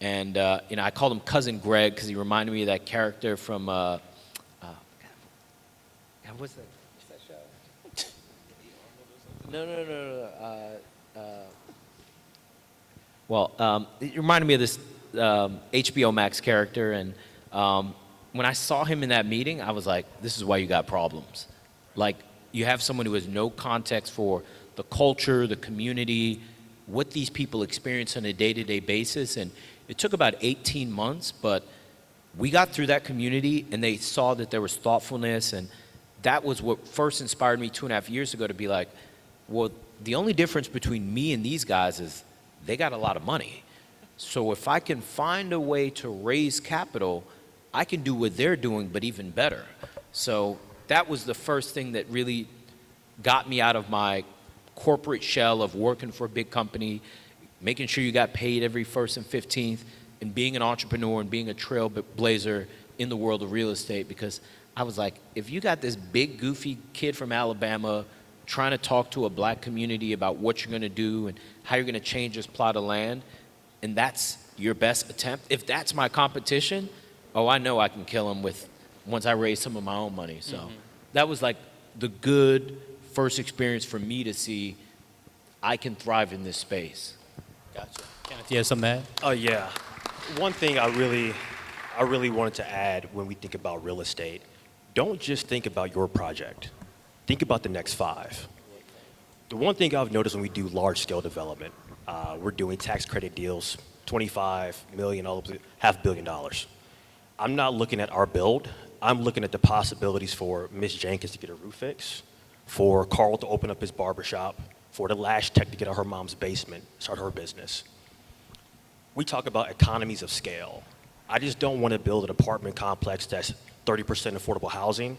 And, I called him Cousin Greg because he reminded me of that character from, what's that show? No. It reminded me of this HBO Max character. And when I saw him in that meeting, I was like, this is why you got problems. Like, you have someone who has no context for the culture, the community, what these people experience on a day-to-day basis. And it took about 18 months, but we got through that community and they saw that there was thoughtfulness, and that was what first inspired me 2.5 years ago to be like, well, the only difference between me and these guys is they got a lot of money. So if I can find a way to raise capital, I can do what they're doing, but even better. So that was the first thing that really got me out of my corporate shell of working for a big company, making sure you got paid every 1st and 15th, and being an entrepreneur and being a trailblazer in the world of real estate. Because I was like, if you got this big, goofy kid from Alabama trying to talk to a black community about what you're going to do and how you're going to change this plot of land, and that's your best attempt, if that's my competition, oh, I know I can kill him once I raise some of my own money. So that was like the good first experience for me to see I can thrive in this space. Gotcha. Kenneth, you have something to add? Oh, yeah. One thing I really wanted to add when we think about real estate, don't just think about your project. Think about the next 5. The one thing I've noticed when we do large-scale development, we're doing tax credit deals, $25 million, all up to $500 million. I'm not looking at our build. I'm looking at the possibilities for Ms. Jenkins to get a roof fix, for Carl to open up his barbershop, for the Lash Tech to get out her mom's basement, start her business. We talk about economies of scale. I just don't want to build an apartment complex that's 30% affordable housing.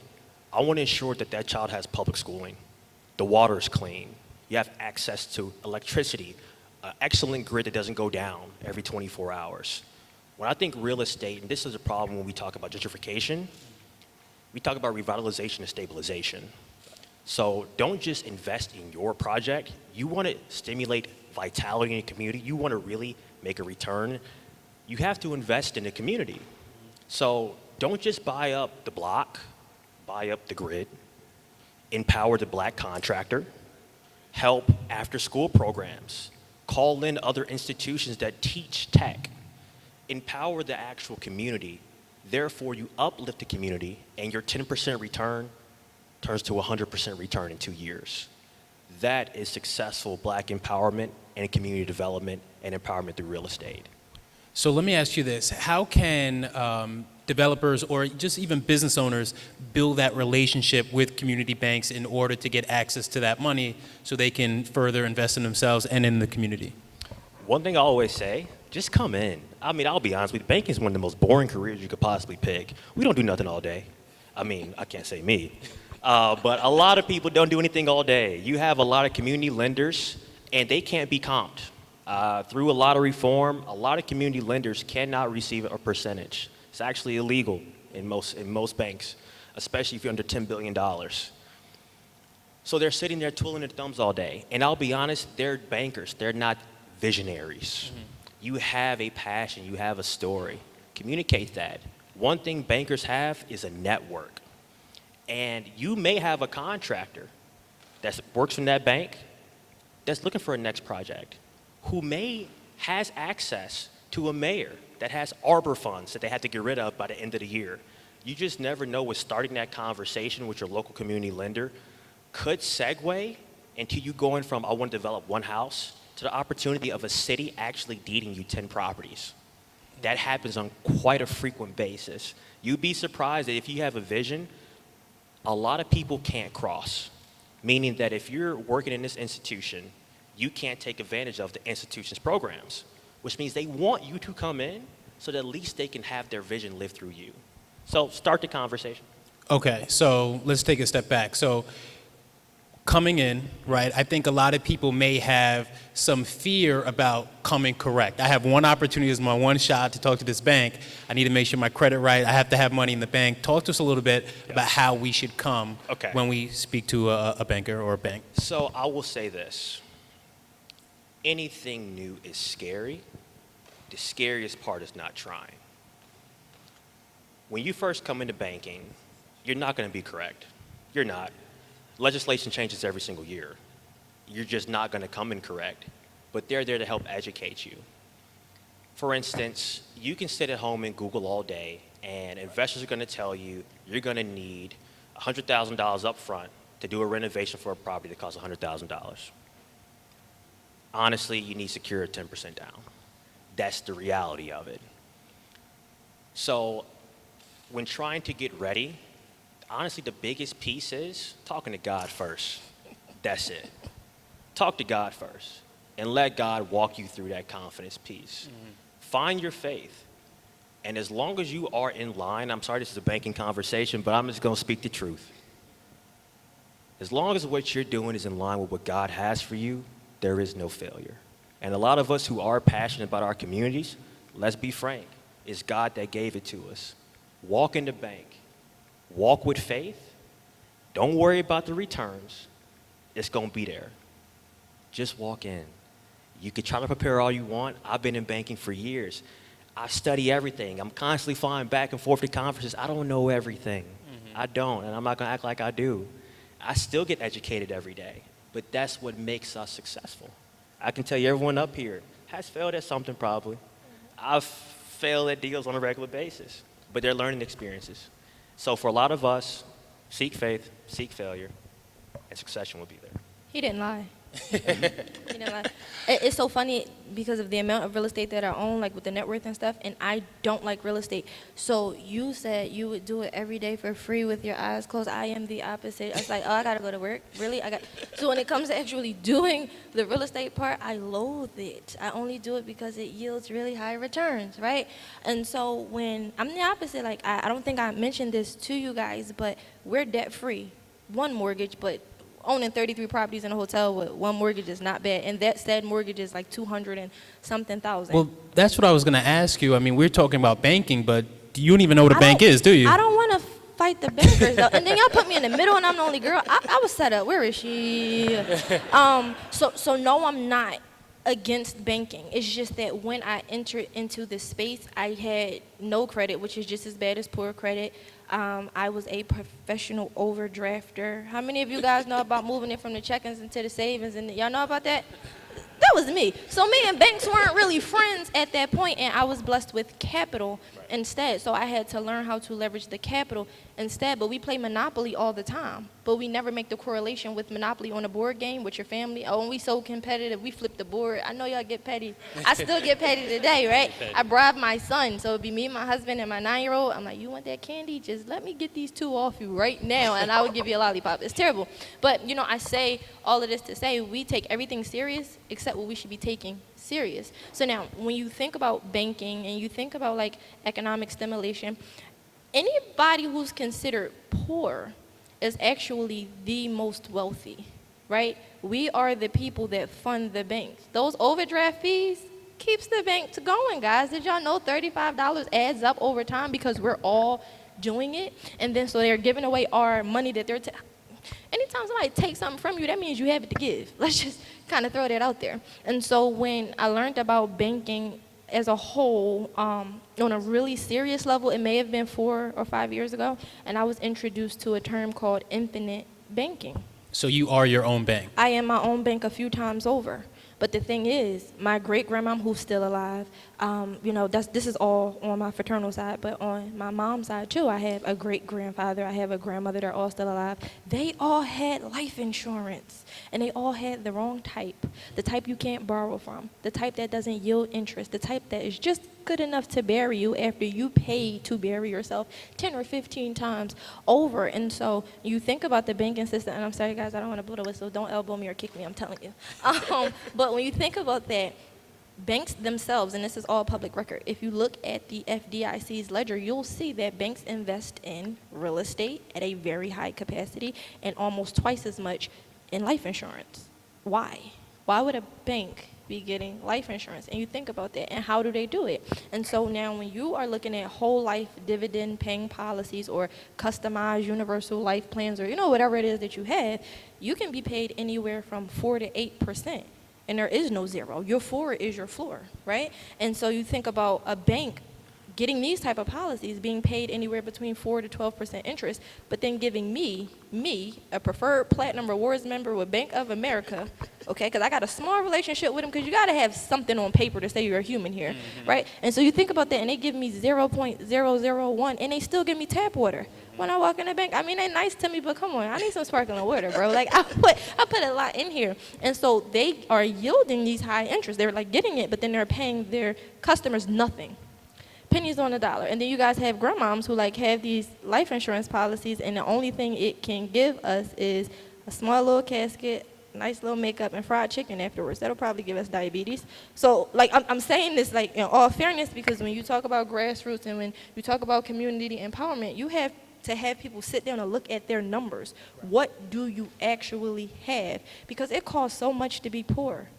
I want to ensure that that child has public schooling. The water is clean. You have access to electricity, an excellent grid that doesn't go down every 24 hours. When I think real estate, and this is a problem when we talk about gentrification, we talk about revitalization and stabilization. So don't just invest in your project. You want to stimulate vitality in the community. You want to really make a return. You have to invest in the community. So don't just buy up the block, buy up the grid, empower the black contractor, help after-school programs, call in other institutions that teach tech, empower the actual community. Therefore, you uplift the community, and your 10% return turns to 100% return in 2 years. That is successful black empowerment and community development and empowerment through real estate. So let me ask you this. How can developers or just even business owners build that relationship with community banks in order to get access to that money so they can further invest in themselves and in the community? One thing I always say, just come in. I mean, I'll be honest with you, banking is one of the most boring careers you could possibly pick. We don't do nothing all day. I mean, I can't say me. But a lot of people don't do anything all day. You have a lot of community lenders, and they can't be comped. Through a lot of reform, a lot of community lenders cannot receive a percentage. It's actually illegal in most banks, especially if you're under $10 billion. So they're sitting there twiddling their thumbs all day. And I'll be honest, they're bankers. They're not visionaries. Mm-hmm. You have a passion. You have a story. Communicate that. One thing bankers have is a network. And you may have a contractor that works from that bank that's looking for a next project, who has access to a mayor that has arbor funds that they have to get rid of by the end of the year. You just never know what starting that conversation with your local community lender could segue into you going from, I want to develop one house, to the opportunity of a city actually deeding you 10 properties. That happens on quite a frequent basis. You'd be surprised that if you have a vision, a lot of people can't cross. Meaning that if you're working in this institution, you can't take advantage of the institution's programs, which means they want you to come in so that at least they can have their vision live through you. So start the conversation. Okay, so let's take a step back. So coming in, right, I think a lot of people may have some fear about coming correct. I have one opportunity, as my one shot to talk to this bank. I need to make sure my credit right. I have to have money in the bank. Talk to us a little bit about how we should come when we speak to a banker or a bank. So I will say this. Anything new is scary. The scariest part is not trying. When you first come into banking, you're not going to be correct. You're not. Legislation changes every single year. You're just not going to come in correct, but they're there to help educate you. For instance, you can sit at home and Google all day, and investors are going to tell you you're going to need $100,000 up front to do a renovation for a property that costs $100,000. Honestly, you need secure 10% down. That's the reality of it. So when trying to get ready, honestly, the biggest piece is talking to God first. That's it. Talk to God first and let God walk you through that confidence piece. Find your faith. And as long as you are in line, I'm sorry this is a banking conversation, but I'm just going to speak the truth. As long as what you're doing is in line with what God has for you, there is no failure. And a lot of us who are passionate about our communities, let's be frank, it's God that gave it to us. Walk in the bank. Walk with faith. Don't worry about the returns. It's going to be there. Just walk in. You can try to prepare all you want. I've been in banking for years. I study everything. I'm constantly flying back and forth to conferences. I don't know everything. I don't, and I'm not going to act like I do. I still get educated every day, but that's what makes us successful. I can tell you everyone up here has failed at something probably. I've failed at deals on a regular basis, but they're learning experiences. So for a lot of us, seek faith, seek failure, and succession will be there. He didn't lie. He didn't lie. It's so funny because of the amount of real estate that I own, like with the net worth and stuff, and I don't like real estate. So you said you would do it every day for free with your eyes closed. I am the opposite. I was like, oh, I gotta go to work. Really? So when it comes to actually doing the real estate part, I loathe it. I only do it because it yields really high returns, right? And so when I'm the opposite, like I don't think I mentioned this to you guys, but we're debt free. One mortgage, but owning 33 properties in a hotel with one mortgage is not bad, and that said mortgage is like 200 and something thousand. Well, that's what I was going to ask you. I mean, we're talking about banking, but you don't even know what a bank is, do you? I don't want to fight the bankers, though. And then y'all put me in the middle, and I'm the only girl. I was set up. Where is she? So no, I'm not against banking. It's just that when I entered into this space, I had no credit, which is just as bad as poor credit. I was a professional overdrafter. How many of you guys know about moving it from the check-ins into the savings? And y'all know about that? That was me. So me and banks weren't really friends at that point, and I was blessed with capital instead. So I had to learn how to leverage the capital instead. But we play Monopoly all the time, but we never make the correlation with Monopoly on a board game with your family. Oh, and we so competitive, we flip the board. I know y'all get petty. I still get petty today, right? I bribe my son, so it'd be me, my husband, and my 9-year-old. I'm like, you want that candy? Just let me get these two off you right now, and I would give you a lollipop. It's terrible. But, you know, I say all of this to say we take everything serious except what we should be taking serious. So now, when you think about banking and you think about, like, economic stimulation, anybody who's considered poor is actually the most wealthy, right? We are the people that fund the banks. Those overdraft fees keeps the bank going, guys. Did y'all know $35 adds up over time because we're all doing it? And then so they're giving away our money that they're anytime somebody takes something from you, that means you have it to give. Let's just kind of throw that out there. And so when I learned about banking as a whole, on a really serious level, it may have been 4 or 5 years ago, and I was introduced to a term called infinite banking. So you are your own bank. I am my own bank a few times over. But the thing is, my great-grandmom, who's still alive, this is all on my fraternal side, but on my mom's side, too, I have a great-grandfather, I have a grandmother, they're all still alive. They all had life insurance, and they all had the wrong type, the type you can't borrow from, the type that doesn't yield interest, the type that is just good enough to bury you after you pay to bury yourself 10 or 15 times over. And so you think about the banking system, and I'm sorry, guys, I don't want to blow the whistle. Don't elbow me or kick me, I'm telling you. But when you think about that, banks themselves, and this is all public record, if you look at the FDIC's ledger, you'll see that banks invest in real estate at a very high capacity and almost twice as much in life insurance. Why? Why would a bank be getting life insurance? And you think about that, and how do they do it? And so now when you are looking at whole life dividend paying policies or customized universal life plans, or whatever it is that you have, you can be paid anywhere from 4 to 8%. And there is no zero. Your 4 is your floor, right? And so you think about a bank getting these type of policies, being paid anywhere between 4 to 12% interest, but then giving me, a preferred Platinum Rewards member with Bank of America, okay, because I got a small relationship with them, because you got to have something on paper to say you're a human here, right? And so you think about that, and they give me 0.001, and they still give me tap water when I walk in the bank. I mean, they're nice to me, but come on, I need some sparkling water, bro. Like, I put a lot in here. And so they are yielding these high interests. They're like getting it, but then they're paying their customers nothing. Pennies on the dollar. And then you guys have grandmoms who like have these life insurance policies, and the only thing it can give us is a small little casket, nice little makeup, and fried chicken afterwards. That'll probably give us diabetes. So like I'm saying this like in all fairness, because when you talk about grassroots and when you talk about community empowerment, you have to have people sit down and look at their numbers. What do you actually have? Because it costs so much to be poor.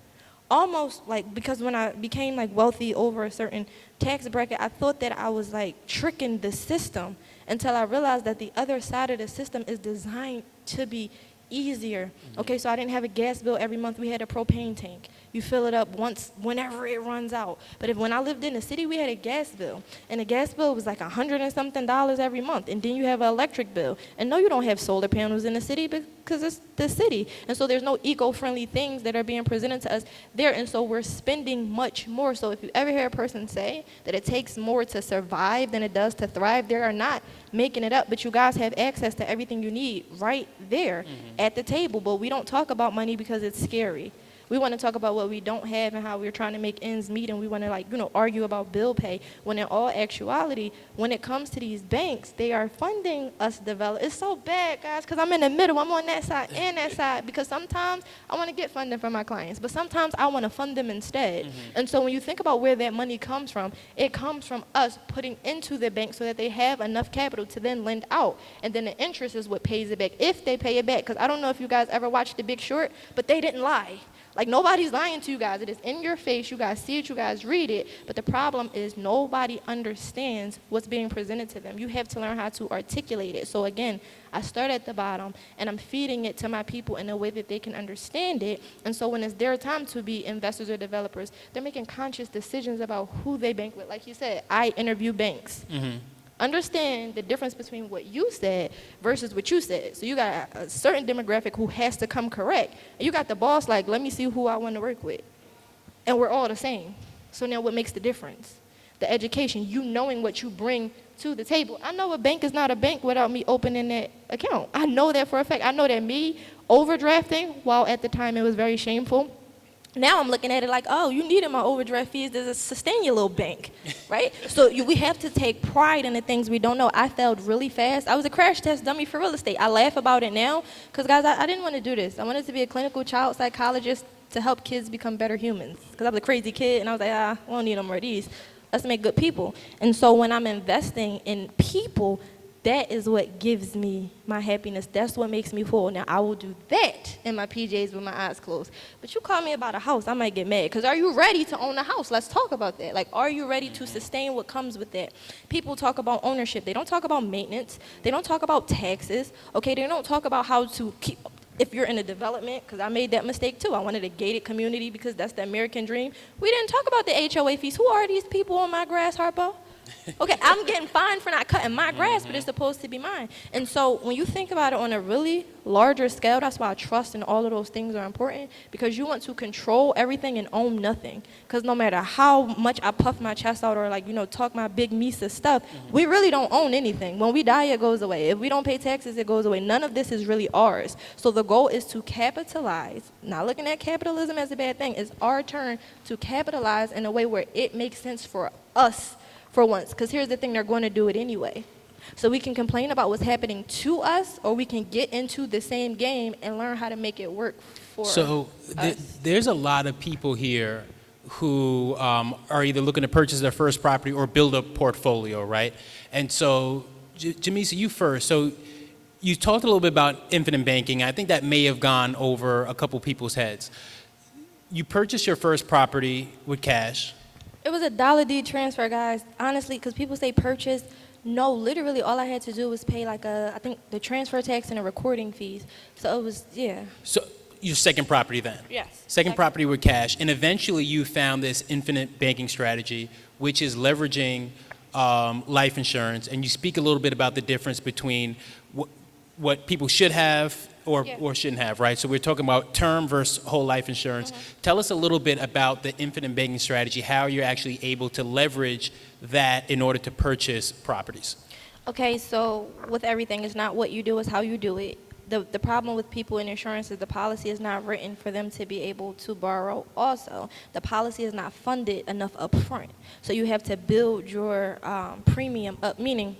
Almost like, because when I became like wealthy over a certain tax bracket, I thought that I was like tricking the system, until I realized that the other side of the system is designed to be easier. Okay, so I didn't have a gas bill every month. We had a propane tank. You fill it up once whenever it runs out. But when I lived in the city, we had a gas bill, and the gas bill was like $100 and something every month. And then you have an electric bill. And no, you don't have solar panels in the city because it's the city. And so there's no eco-friendly things that are being presented to us there. And so we're spending much more. So if you ever hear a person say that it takes more to survive than it does to thrive, they are not making it up. But you guys have access to everything you need right there at the table. But we don't talk about money because it's scary. We want to talk about what we don't have and how we're trying to make ends meet, and we want to argue about bill pay, when in all actuality, when it comes to these banks, they are funding us develop. It's so bad, guys, because I'm in the middle. I'm on that side and that side, because sometimes I want to get funding from my clients, but sometimes I want to fund them instead. And so when you think about where that money comes from, it comes from us putting into the bank so that they have enough capital to then lend out. And then the interest is what pays it back, if they pay it back. Because I don't know if you guys ever watched The Big Short, but they didn't lie. Like, nobody's lying to you guys. It is in your face. You guys see it. You guys read it. But the problem is nobody understands what's being presented to them. You have to learn how to articulate it. So, again, I start at the bottom, and I'm feeding it to my people in a way that they can understand it. And so when it's their time to be investors or developers, they're making conscious decisions about who they bank with. Like you said, I interview banks. Understand the difference between what you said versus what you said. So you got a certain demographic who has to come correct. And you got the boss like, let me see who I want to work with. And we're all the same. So now what makes the difference? The education, you knowing what you bring to the table. I know a bank is not a bank without me opening that account. I know that for a fact. I know that me overdrafting, while at the time it was very shameful, now I'm looking at it like, oh, you needed my overdraft fees to sustain your little bank, right? So we have to take pride in the things we don't know. I failed really fast. I was a crash test dummy for real estate. I laugh about it now because, guys, I didn't want to do this. I wanted to be a clinical child psychologist to help kids become better humans, because I was a crazy kid, and I was like, we don't need no more of these. Let's make good people. And so when I'm investing in people, that is what gives me my happiness. That's what makes me full. Now, I will do that in my PJs with my eyes closed. But you call me about a house, I might get mad. Because are you ready to own a house? Let's talk about that. Like, are you ready to sustain what comes with that? People talk about ownership. They don't talk about maintenance. They don't talk about taxes. Okay, they don't talk about how to keep, if you're in a development, because I made that mistake too. I wanted a gated community because that's the American dream. We didn't talk about the HOA fees. Who are these people on my grass, Harpo? Okay, I'm getting fined for not cutting my grass, but it's supposed to be mine. And so when you think about it on a really larger scale, that's why trust and all of those things are important, because you want to control everything and own nothing. Because no matter how much I puff my chest out or talk my big Misa stuff, we really don't own anything. When we die, it goes away. If we don't pay taxes, it goes away. None of this is really ours. So the goal is to capitalize. Not looking at capitalism as a bad thing. It's our turn to capitalize in a way where it makes sense for us for once, because here's the thing, they're going to do it anyway. So we can complain about what's happening to us, or we can get into the same game and learn how to make it work for us. There's a lot of people here who are either looking to purchase their first property or build a portfolio, right? And so, Jamisa, you first. So you talked a little bit about infinite banking. I think that may have gone over a couple people's heads. You purchased your first property with cash. It was a dollar deed transfer, guys. Honestly, because people say purchase. No, literally all I had to do was pay I think the transfer tax and the recording fees. So it was, yeah. So your second property then? Yes. Second property with cash. And eventually you found this infinite banking strategy, which is leveraging life insurance, and you speak a little bit about the difference between what people should have or shouldn't have, right? So we're talking about term versus whole life insurance. Tell us a little bit about the infinite banking strategy, how you're actually able to leverage that in order to purchase properties. Okay, so with everything, it's not what you do, it's how you do it. The problem with people in insurance is the policy is not written for them to be able to borrow also. The policy is not funded enough upfront. So you have to build your premium up, meaning,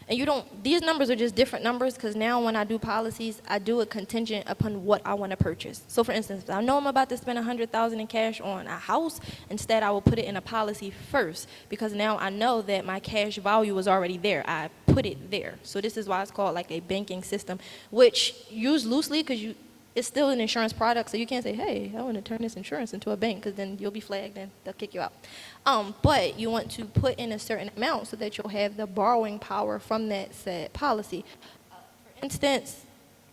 and you don't, these numbers are just different numbers because now when I do policies, I do it contingent upon what I want to purchase. So for instance, if I know I'm about to spend $100,000 in cash on a house, instead I will put it in a policy first because now I know that my cash value is already there. I put it there. So this is why it's called like a banking system, which used loosely because it's still an insurance product, so you can't say, hey, I want to turn this insurance into a bank, because then you'll be flagged and they'll kick you out. But you want to put in a certain amount so that you'll have the borrowing power from that said policy. For instance,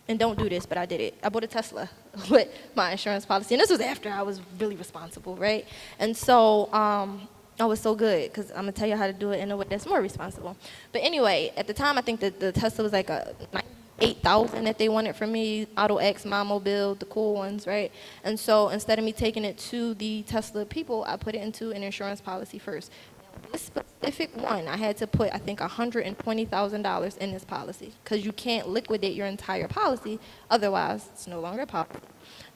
and don't do this, but I did it. I bought a Tesla with my insurance policy, and this was after I was really responsible, right? And so I was so good, because I'm going to tell you how to do it in a way that's more responsible. But anyway, at the time, I think that the Tesla was like a $8,000 that they wanted from me, Auto X, My Mobile, the cool ones, right? And so instead of me taking it to the Tesla people, I put it into an insurance policy first. Now, this specific one, I had to put, I think, $120,000 in this policy because you can't liquidate your entire policy. Otherwise, it's no longer a policy.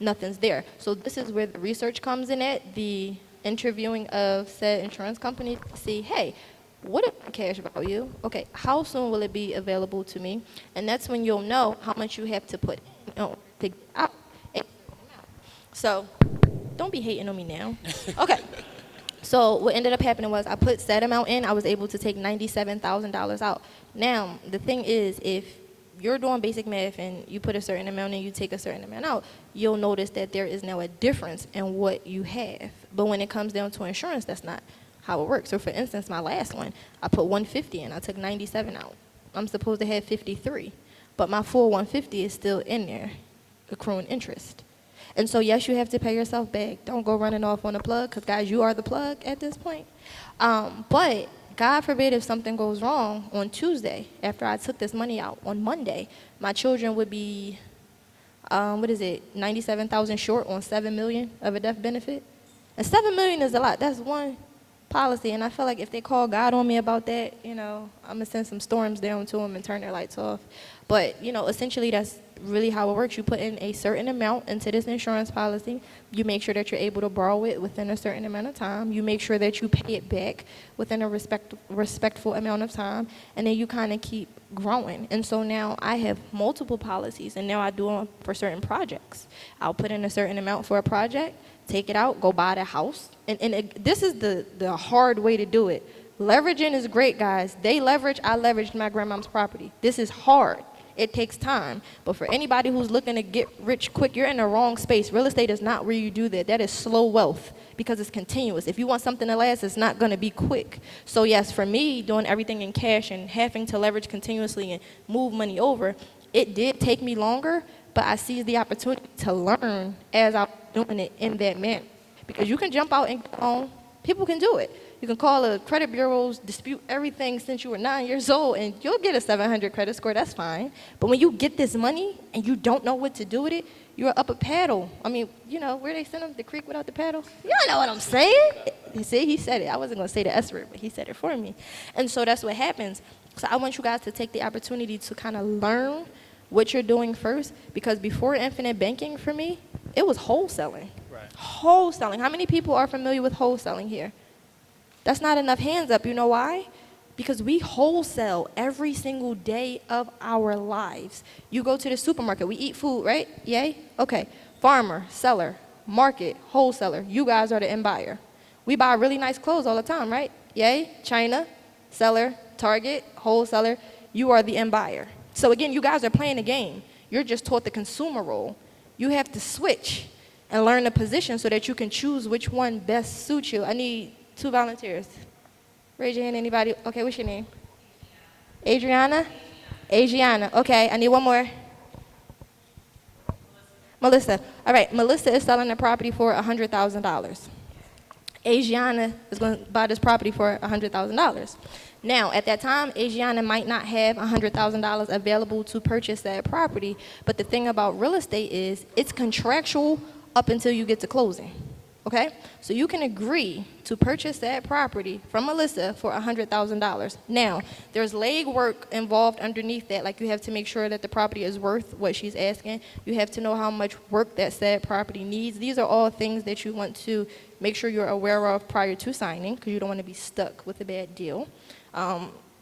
Nothing's there. So this is where the research comes in at, the interviewing of said insurance companies to see, hey, what is my cash value? Okay, how soon will it be available to me? And that's when you'll know how much you have to put in order to get out. So don't be hating on me now. Okay. So what ended up happening was I put that amount in. I was able to take $97,000 out. Now, the thing is, if you're doing basic math and you put a certain amount in, you take a certain amount out, you'll notice that there is now a difference in what you have. But when it comes down to insurance, that's not how it works. So for instance, my last one, I put 150 in, I took 97 out. I'm supposed to have 53, but my full 150 is still in there, accruing interest. And so yes, you have to pay yourself back. Don't go running off on the plug, because guys, you are the plug at this point. But God forbid if something goes wrong on Tuesday, after I took this money out on Monday, my children would be, 97,000 short on $7 million of a death benefit. And $7 million is a lot. That's one policy, and I feel like if they call God on me about that, I'm going to send some storms down to them and turn their lights off. But, essentially that's really how it works. You put in a certain amount into this insurance policy. You make sure that you're able to borrow it within a certain amount of time. You make sure that you pay it back within a respectful amount of time, and then you kind of keep growing. And so now I have multiple policies, and now I do them for certain projects. I'll put in a certain amount for a project, take it out, go buy the house. And this is the hard way to do it. Leveraging is great, guys. They leverage, I leveraged my grandma's property. This is hard. It takes time. But for anybody who's looking to get rich quick, you're in the wrong space. Real estate is not where you do that. That is slow wealth because it's continuous. If you want something to last, it's not going to be quick. So yes, for me, doing everything in cash and having to leverage continuously and move money over, it did take me longer, but I seized the opportunity to learn as I was doing it in that manner. Because you can jump out and get on. People can do it. You can call the credit bureaus, dispute everything since you were 9 years old, and you'll get a 700 credit score. That's fine. But when you get this money and you don't know what to do with it, you're up a paddle. I mean, where they send them, the creek without the paddle? You don't know what I'm saying. You see, he said it. I wasn't going to say the S word, but he said it for me. And so that's what happens. So I want you guys to take the opportunity to kind of learn what you're doing first, because before infinite banking for me, it was wholesaling. Right. Wholesaling. How many people are familiar with wholesaling here? That's not enough hands up. You know why? Because we wholesale every single day of our lives. You go to the supermarket. We eat food, right? Yay? Okay. Farmer, seller, market, wholesaler. You guys are the end buyer. We buy really nice clothes all the time, right? Yay? China, seller, Target, wholesaler. You are the end buyer. So again, you guys are playing a game. You're just taught the consumer role. You have to switch and learn the position so that you can choose which one best suits you. I need 2 volunteers. Raise your hand, anybody. Okay, what's your name? Adriana? Adriana. Okay, I need one more. Melissa. All right, Melissa is selling the property for $100,000. Asiana is going to buy this property for $100,000. Now, at that time, Asiana might not have $100,000 available to purchase that property, but the thing about real estate is it's contractual up until you get to closing, okay? So you can agree to purchase that property from Melissa for $100,000. Now, there's legwork involved underneath that, like you have to make sure that the property is worth what she's asking. You have to know how much work that said property needs. These are all things that you want to make sure you're aware of prior to signing, because you don't want to be stuck with a bad deal.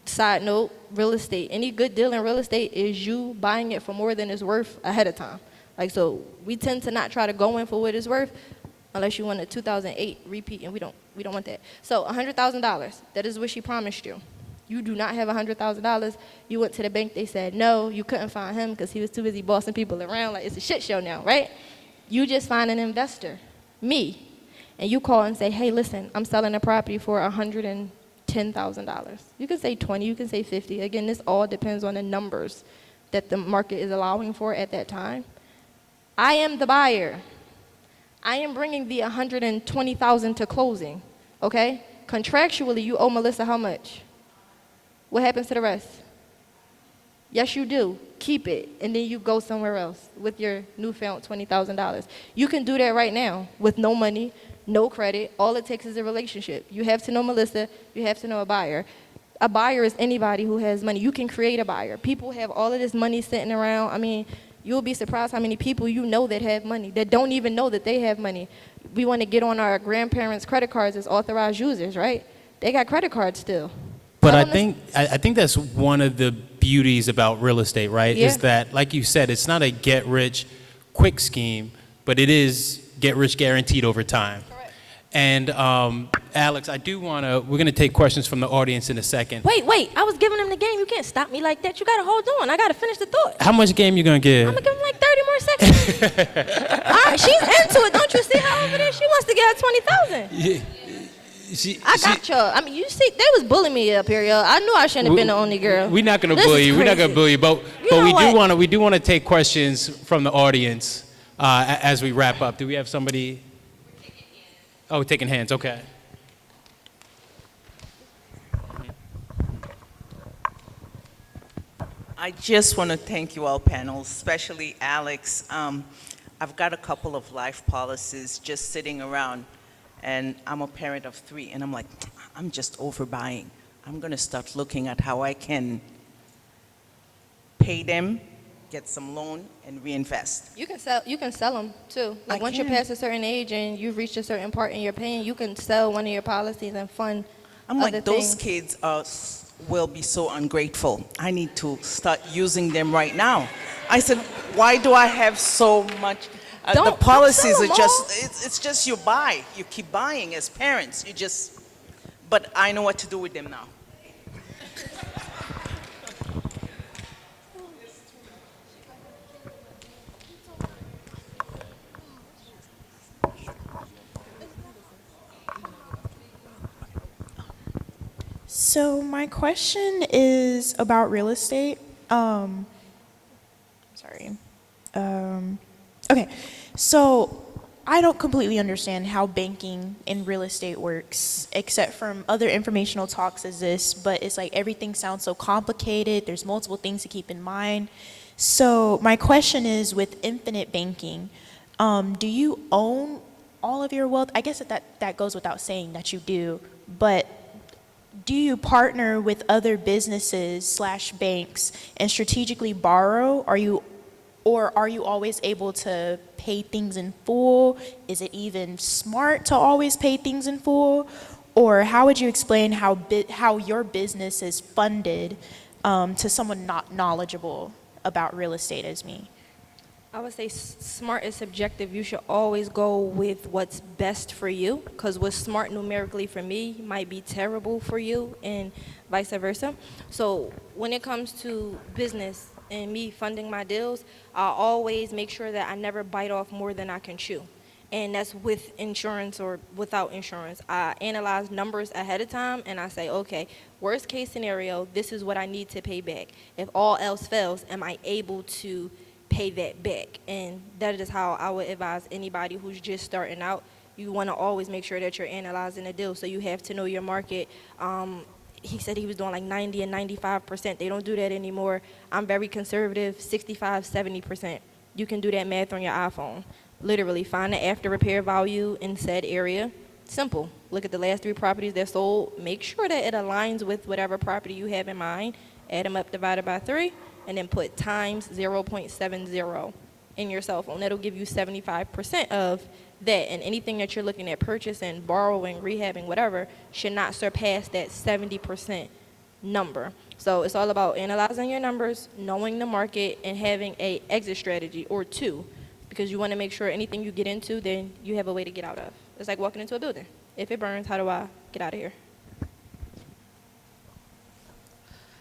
Side note, real estate, any good deal in real estate is you buying it for more than it's worth ahead of time. Like, so we tend to not try to go in for what it's worth unless you want a 2008 repeat, and we don't want that. So $100,000, that is what she promised you. You do not have $100,000. You went to the bank, they said no, you couldn't find him because he was too busy bossing people around, like it's a shit show now, right? You just find an investor, me, and you call and say, hey, listen, I'm selling a property for $110,000. You can say 20, you can say 50. Again, this all depends on the numbers that the market is allowing for at that time. I am the buyer. I am bringing the $120,000 to closing, okay? Contractually, you owe Melissa how much? What happens to the rest? Yes, you do. Keep it, and then you go somewhere else with your newfound $20,000. You can do that right now with no money, no credit. All it takes is a relationship. You have to know Melissa. You have to know a buyer. A buyer is anybody who has money. You can create a buyer. People have all of this money sitting around. I mean, you'll be surprised how many people you know that have money, that don't even know that they have money. We want to get on our grandparents' credit cards as authorized users, right? They got credit cards still. But Tell I them think that's one of the beauties about real estate, right? Yeah. Is that, like you said, it's not a get rich quick scheme, but it is get rich guaranteed over time. Correct. And Alex, we're going to take questions from the audience in a second. Wait, I was giving them the game. You can't stop me like that. You got to hold on. I got to finish the thought. How much game you going to give? I'm going to give him like 30 more seconds. All right, she's into it. Don't you see her over there? She wants to get her 20,000. Yeah. I got y'all. I mean, you see, they was bullying me up here, y'all. I knew I shouldn't have been the only girl. We're not going to This bully is you. We're not going to crazy. bully you. But know we do want to take questions from the audience as we wrap up. Do we have somebody? Oh, taking hands. Okay. I just want to thank you all panels, especially Alex. I've got a couple of life policies just sitting around, and I'm a parent of 3, and I'm like, I'm just overbuying. I'm going to start looking at how I can pay them, get some loan, and reinvest. You can sell them too. Like I once you can. pass a certain age and you've reached a certain part in your paying, you can sell one of your policies and fund I'm other like, those things. kids will be so ungrateful. I need to start using them right now. I said, why do I have so much? The Don't policies sell are them just, all. it's just you buy. You keep buying as parents. But I know what to do with them now. So my question is about real estate. Okay, so I don't completely understand how banking in real estate works, except from other informational talks as this, but it's like everything sounds so complicated. There's multiple things to keep in mind. So my question is, with infinite banking, do you own all of your wealth? I guess that goes without saying that you do, but do you partner with other businesses / banks and strategically borrow? Or are you always able to pay things in full? Is it even smart to always pay things in full? Or how would you explain how your business is funded to someone not knowledgeable about real estate as me? I would say smart is subjective. You should always go with what's best for you, because what's smart numerically for me might be terrible for you, and vice versa. So when it comes to business and me funding my deals, I always make sure that I never bite off more than I can chew. And that's with insurance or without insurance. I analyze numbers ahead of time and I say, okay, worst case scenario, this is what I need to pay back. If all else fails, am I able to pay that back? And that is how I would advise anybody who's just starting out. you want to always make sure that you're analyzing the deal. So you have to know your market. He said he was doing like 90 and 95%. They don't do that anymore. I'm very conservative, 65, 70%. You can do that math on your iPhone. Literally, find the after repair value in said area. Simple. Look at the last 3 properties that sold. Make sure that it aligns with whatever property you have in mind. Add them up, divided by 3, and then put times 0.70 in your cell phone. That'll give you 75% of that. And anything that you're looking at purchasing, borrowing, rehabbing, whatever, should not surpass that 70% number. So it's all about analyzing your numbers, knowing the market, and having a exit strategy or 2, because you want to make sure anything you get into, then you have a way to get out of. It's like walking into a building. If it burns, how do I get out of here?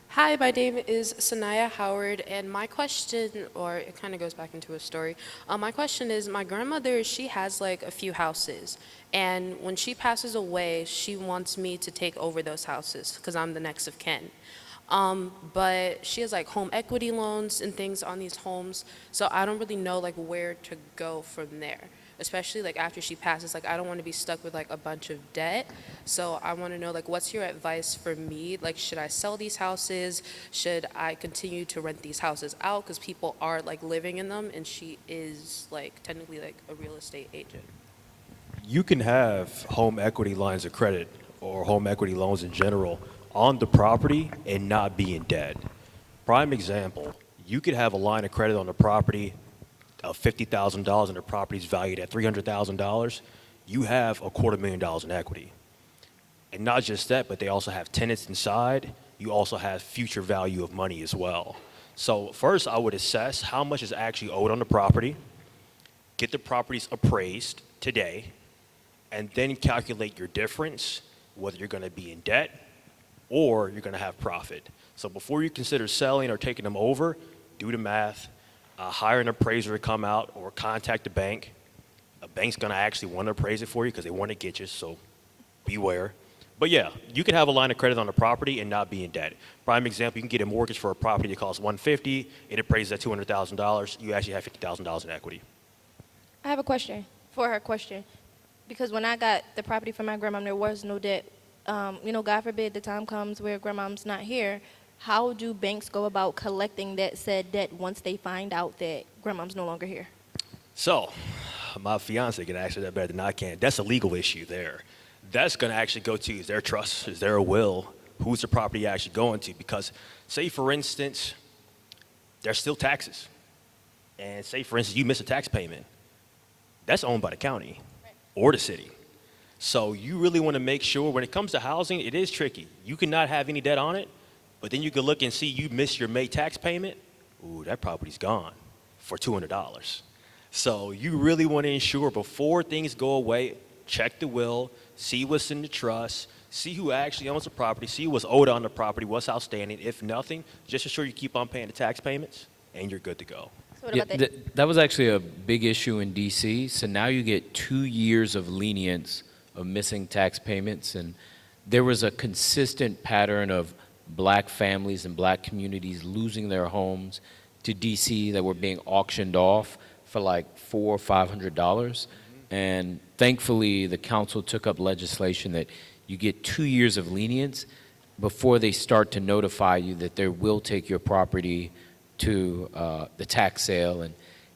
Hi, my name is Sanaya Howard, and my question, or it kind of goes back into a story. My question is, my grandmother, she has like a few houses, and when she passes away, she wants me to take over those houses because I'm the next of kin. But she has like home equity loans and things on these homes, so I don't really know like where to go from there. Especially like after she passes, like I don't want to be stuck with like a bunch of debt. So I want to know like what's your advice for me? Like should I sell these houses? Should I continue to rent these houses out because people are like living in them, and she is like technically like a real estate agent? You can have home equity lines of credit or home equity loans in general on the property and not be in debt. Prime example, you could have a line of credit on the property of $50,000 and the property is valued at $300,000. You have $250,000 in equity. And not just that, but they also have tenants inside. You also have future value of money as well. So first I would assess how much is actually owed on the property, get the properties appraised today, and then calculate your difference, whether you're gonna be in debt or you're gonna have profit. So before you consider selling or taking them over, do the math, hire an appraiser to come out or contact the bank. A bank's gonna actually wanna appraise it for you because they wanna get you, so beware. But yeah, you can have a line of credit on the property and not be in debt. Prime example, you can get a mortgage for a property that costs $150, it appraises at $200,000, you actually have $50,000 in equity. I have a question for her question. Because when I got the property for my grandmom, there was no debt. God forbid the time comes where grandmom's not here. How do banks go about collecting that said debt once they find out that grandmom's no longer here? So, my fiance can answer that better than I can. That's a legal issue there. That's gonna actually go to, is there a trust, is there a will? Who's the property actually going to? Because say for instance, there's still taxes. And say for instance, you miss a tax payment. That's owned by the county or the city. So you really wanna make sure when it comes to housing, it is tricky. You cannot have any debt on it, but then you can look and see you missed your May tax payment. Ooh, that property's gone for $200. So you really want to ensure before things go away, check the will, see what's in the trust, see who actually owns the property, see what's owed on the property, what's outstanding. If nothing, just ensure you keep on paying the tax payments and you're good to go. So what about that? That was actually a big issue in DC. So now you get 2 years of lenience of missing tax payments, and there was a consistent pattern of black families and black communities losing their homes to DC that were being auctioned off for like $400 or $500. And thankfully, the council took up legislation that you get 2 years of lenience before they start to notify you that they will take your property to the tax sale. And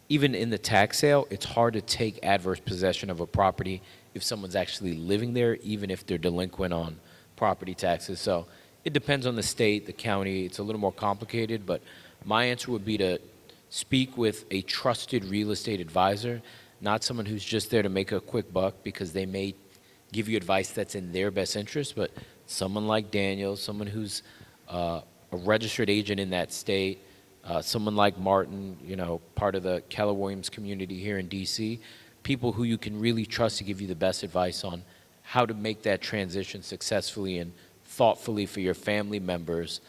even in the tax sale, it's hard to take adverse possession of a property if someone's actually living there, even if they're delinquent on property taxes. So it depends on the state, the county. It's a little more complicated, but my answer would be to speak with a trusted real estate advisor, not someone who's just there to make a quick buck, because they may give you advice that's in their best interest, but someone like Daniel, someone who's a registered agent in that state, someone like Martin, part of the Keller Williams community here in DC, people who you can really trust to give you the best advice on how to make that transition successfully and thoughtfully for your family members,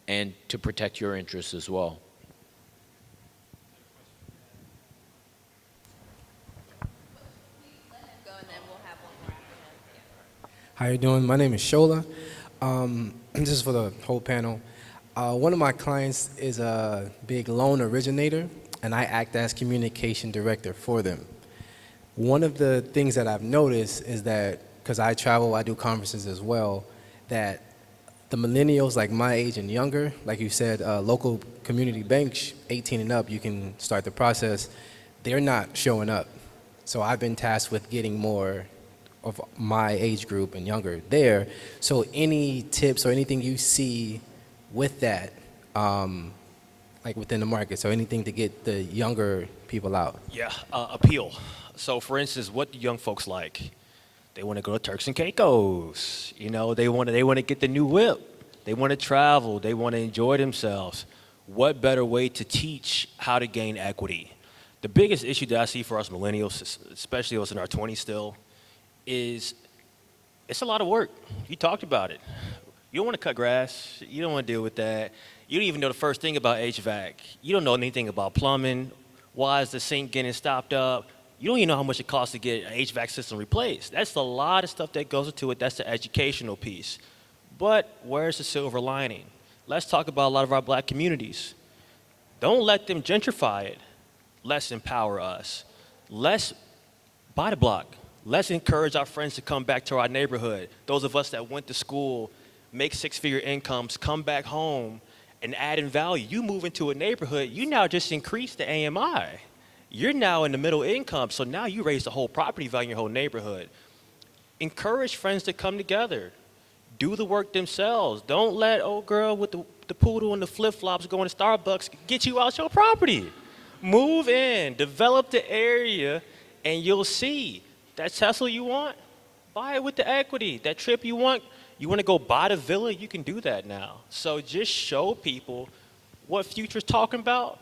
and to protect your interests as well. How you doing? My name is Shola. This is for the whole panel. One of my clients is a big loan originator, and I act as communication director for them. One of the things that I've noticed is that, because I travel, I do conferences as well, that the millennials like my age and younger, like you said, local community banks, 18 and up, you can start the process, they're not showing up. So I've been tasked with getting more of my age group and younger there. So any tips or anything you see with that, like within the market, so anything to get the younger people out? Yeah, appeal. So for instance, what do young folks like? They want to go to Turks and Caicos. You know, they want to get the new whip. They want to travel. They want to enjoy themselves. What better way to teach how to gain equity? The biggest issue that I see for us millennials, especially us in our 20s still, is it's a lot of work. You talked about it. You don't want to cut grass. You don't want to deal with that. You don't even know the first thing about HVAC. You don't know anything about plumbing. Why is the sink getting stopped up? You don't even know how much it costs to get an HVAC system replaced. That's a lot of stuff that goes into it. That's the educational piece. But where's the silver lining? Let's talk about a lot of our black communities. Don't let them gentrify it. Let's empower us. Let's buy the block. Let's encourage our friends to come back to our neighborhood. Those of us that went to school, make six-figure incomes, come back home and add in value. You move into a neighborhood, you now just increase the AMI. You're now in the middle income, so now you raise the whole property value in your whole neighborhood. Encourage friends to come together. Do the work themselves. Don't let old girl with the poodle and the flip-flops going to Starbucks get you out your property. Move in, develop the area, and you'll see. That Tesla you want, buy it with the equity. That trip you want to go buy the villa, you can do that now. So just show people what Future's talking about,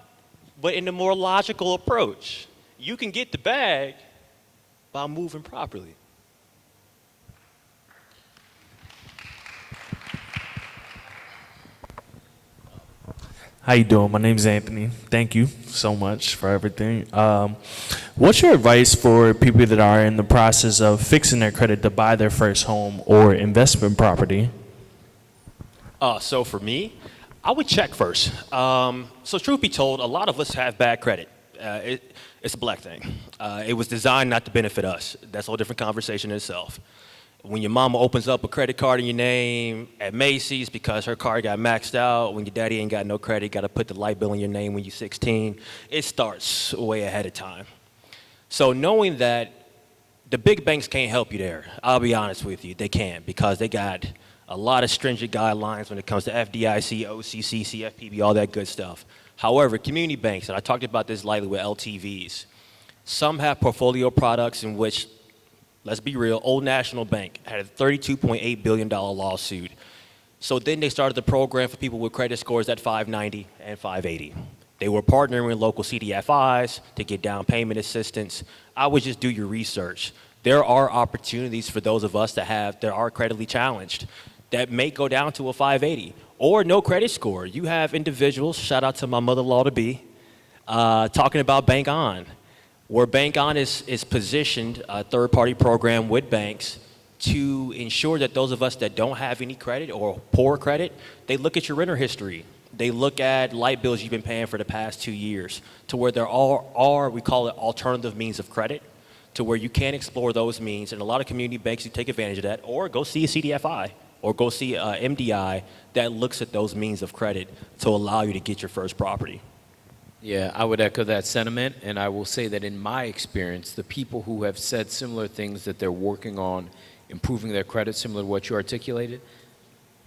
but in a more logical approach. You can get the bag by moving properly. How you doing? My name's Anthony. Thank you so much for everything. What's your advice for people that are in the process of fixing their credit to buy their first home or investment property? So for me, I would check first. So truth be told, a lot of us have bad credit. It's a black thing. It was designed not to benefit us. That's a whole different conversation in itself. When your mama opens up a credit card in your name at Macy's because her card got maxed out, when your daddy ain't got no credit, got to put the light bill in your name when you're 16, it starts way ahead of time. So knowing that the big banks can't help you there, I'll be honest with you, they can't, because they got a lot of stringent guidelines when it comes to FDIC, OCC, CFPB, all that good stuff. However, community banks, and I talked about this lightly with LTVs, some have portfolio products in which, let's be real, Old National Bank had a $32.8 billion lawsuit. So then they started the program for people with credit scores at 590 and 580. They were partnering with local CDFIs to get down payment assistance. I would just do your research. There are opportunities for those of us that are creditly challenged that may go down to a 580 or no credit score. You have individuals, shout out to my mother-in-law to be, talking about Bank On, where Bank On is positioned, a third-party program with banks, to ensure that those of us that don't have any credit or poor credit, they look at your renter history. They look at light bills you've been paying for the past 2 years, to where there are, we call it alternative means of credit, to where you can explore those means. And a lot of community banks, you take advantage of that, or go see a CDFI, or go see a MDI that looks at those means of credit to allow you to get your first property. Yeah, I would echo that sentiment, and I will say that in my experience, the people who have said similar things that they're working on improving their credit, similar to what you articulated,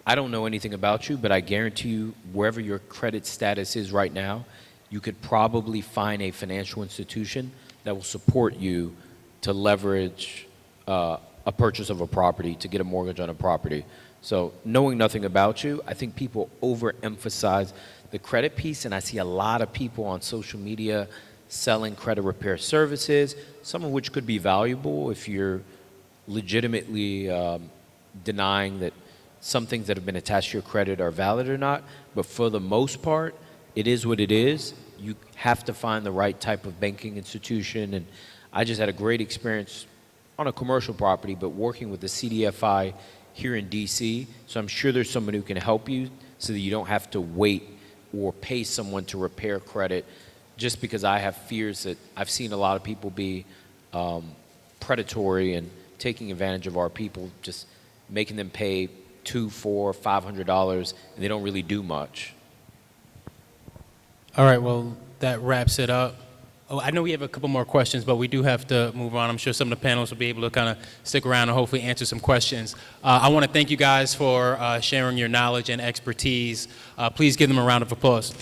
I don't know anything about you, but I guarantee you, wherever your credit status is right now, you could probably find a financial institution that will support you to leverage a purchase of a property, to get a mortgage on a property. So knowing nothing about you, I think people overemphasize the credit piece, and I see a lot of people on social media selling credit repair services, some of which could be valuable if you're legitimately denying that some things that have been attached to your credit are valid or not. But for the most part, it is what it is. You have to find the right type of banking institution. And I just had a great experience on a commercial property, but working with the CDFI here in DC. So I'm sure there's someone who can help you so that you don't have to wait or pay someone to repair credit, just because I have fears that I've seen a lot of people be predatory and taking advantage of our people, just making them pay $200, $400, $500, and they don't really do much. All right, well, that wraps it up. Oh, I know we have a couple more questions, but we do have to move on. I'm sure some of the panelists will be able to kind of stick around and hopefully answer some questions. I want to thank you guys for sharing your knowledge and expertise. Please give them a round of applause.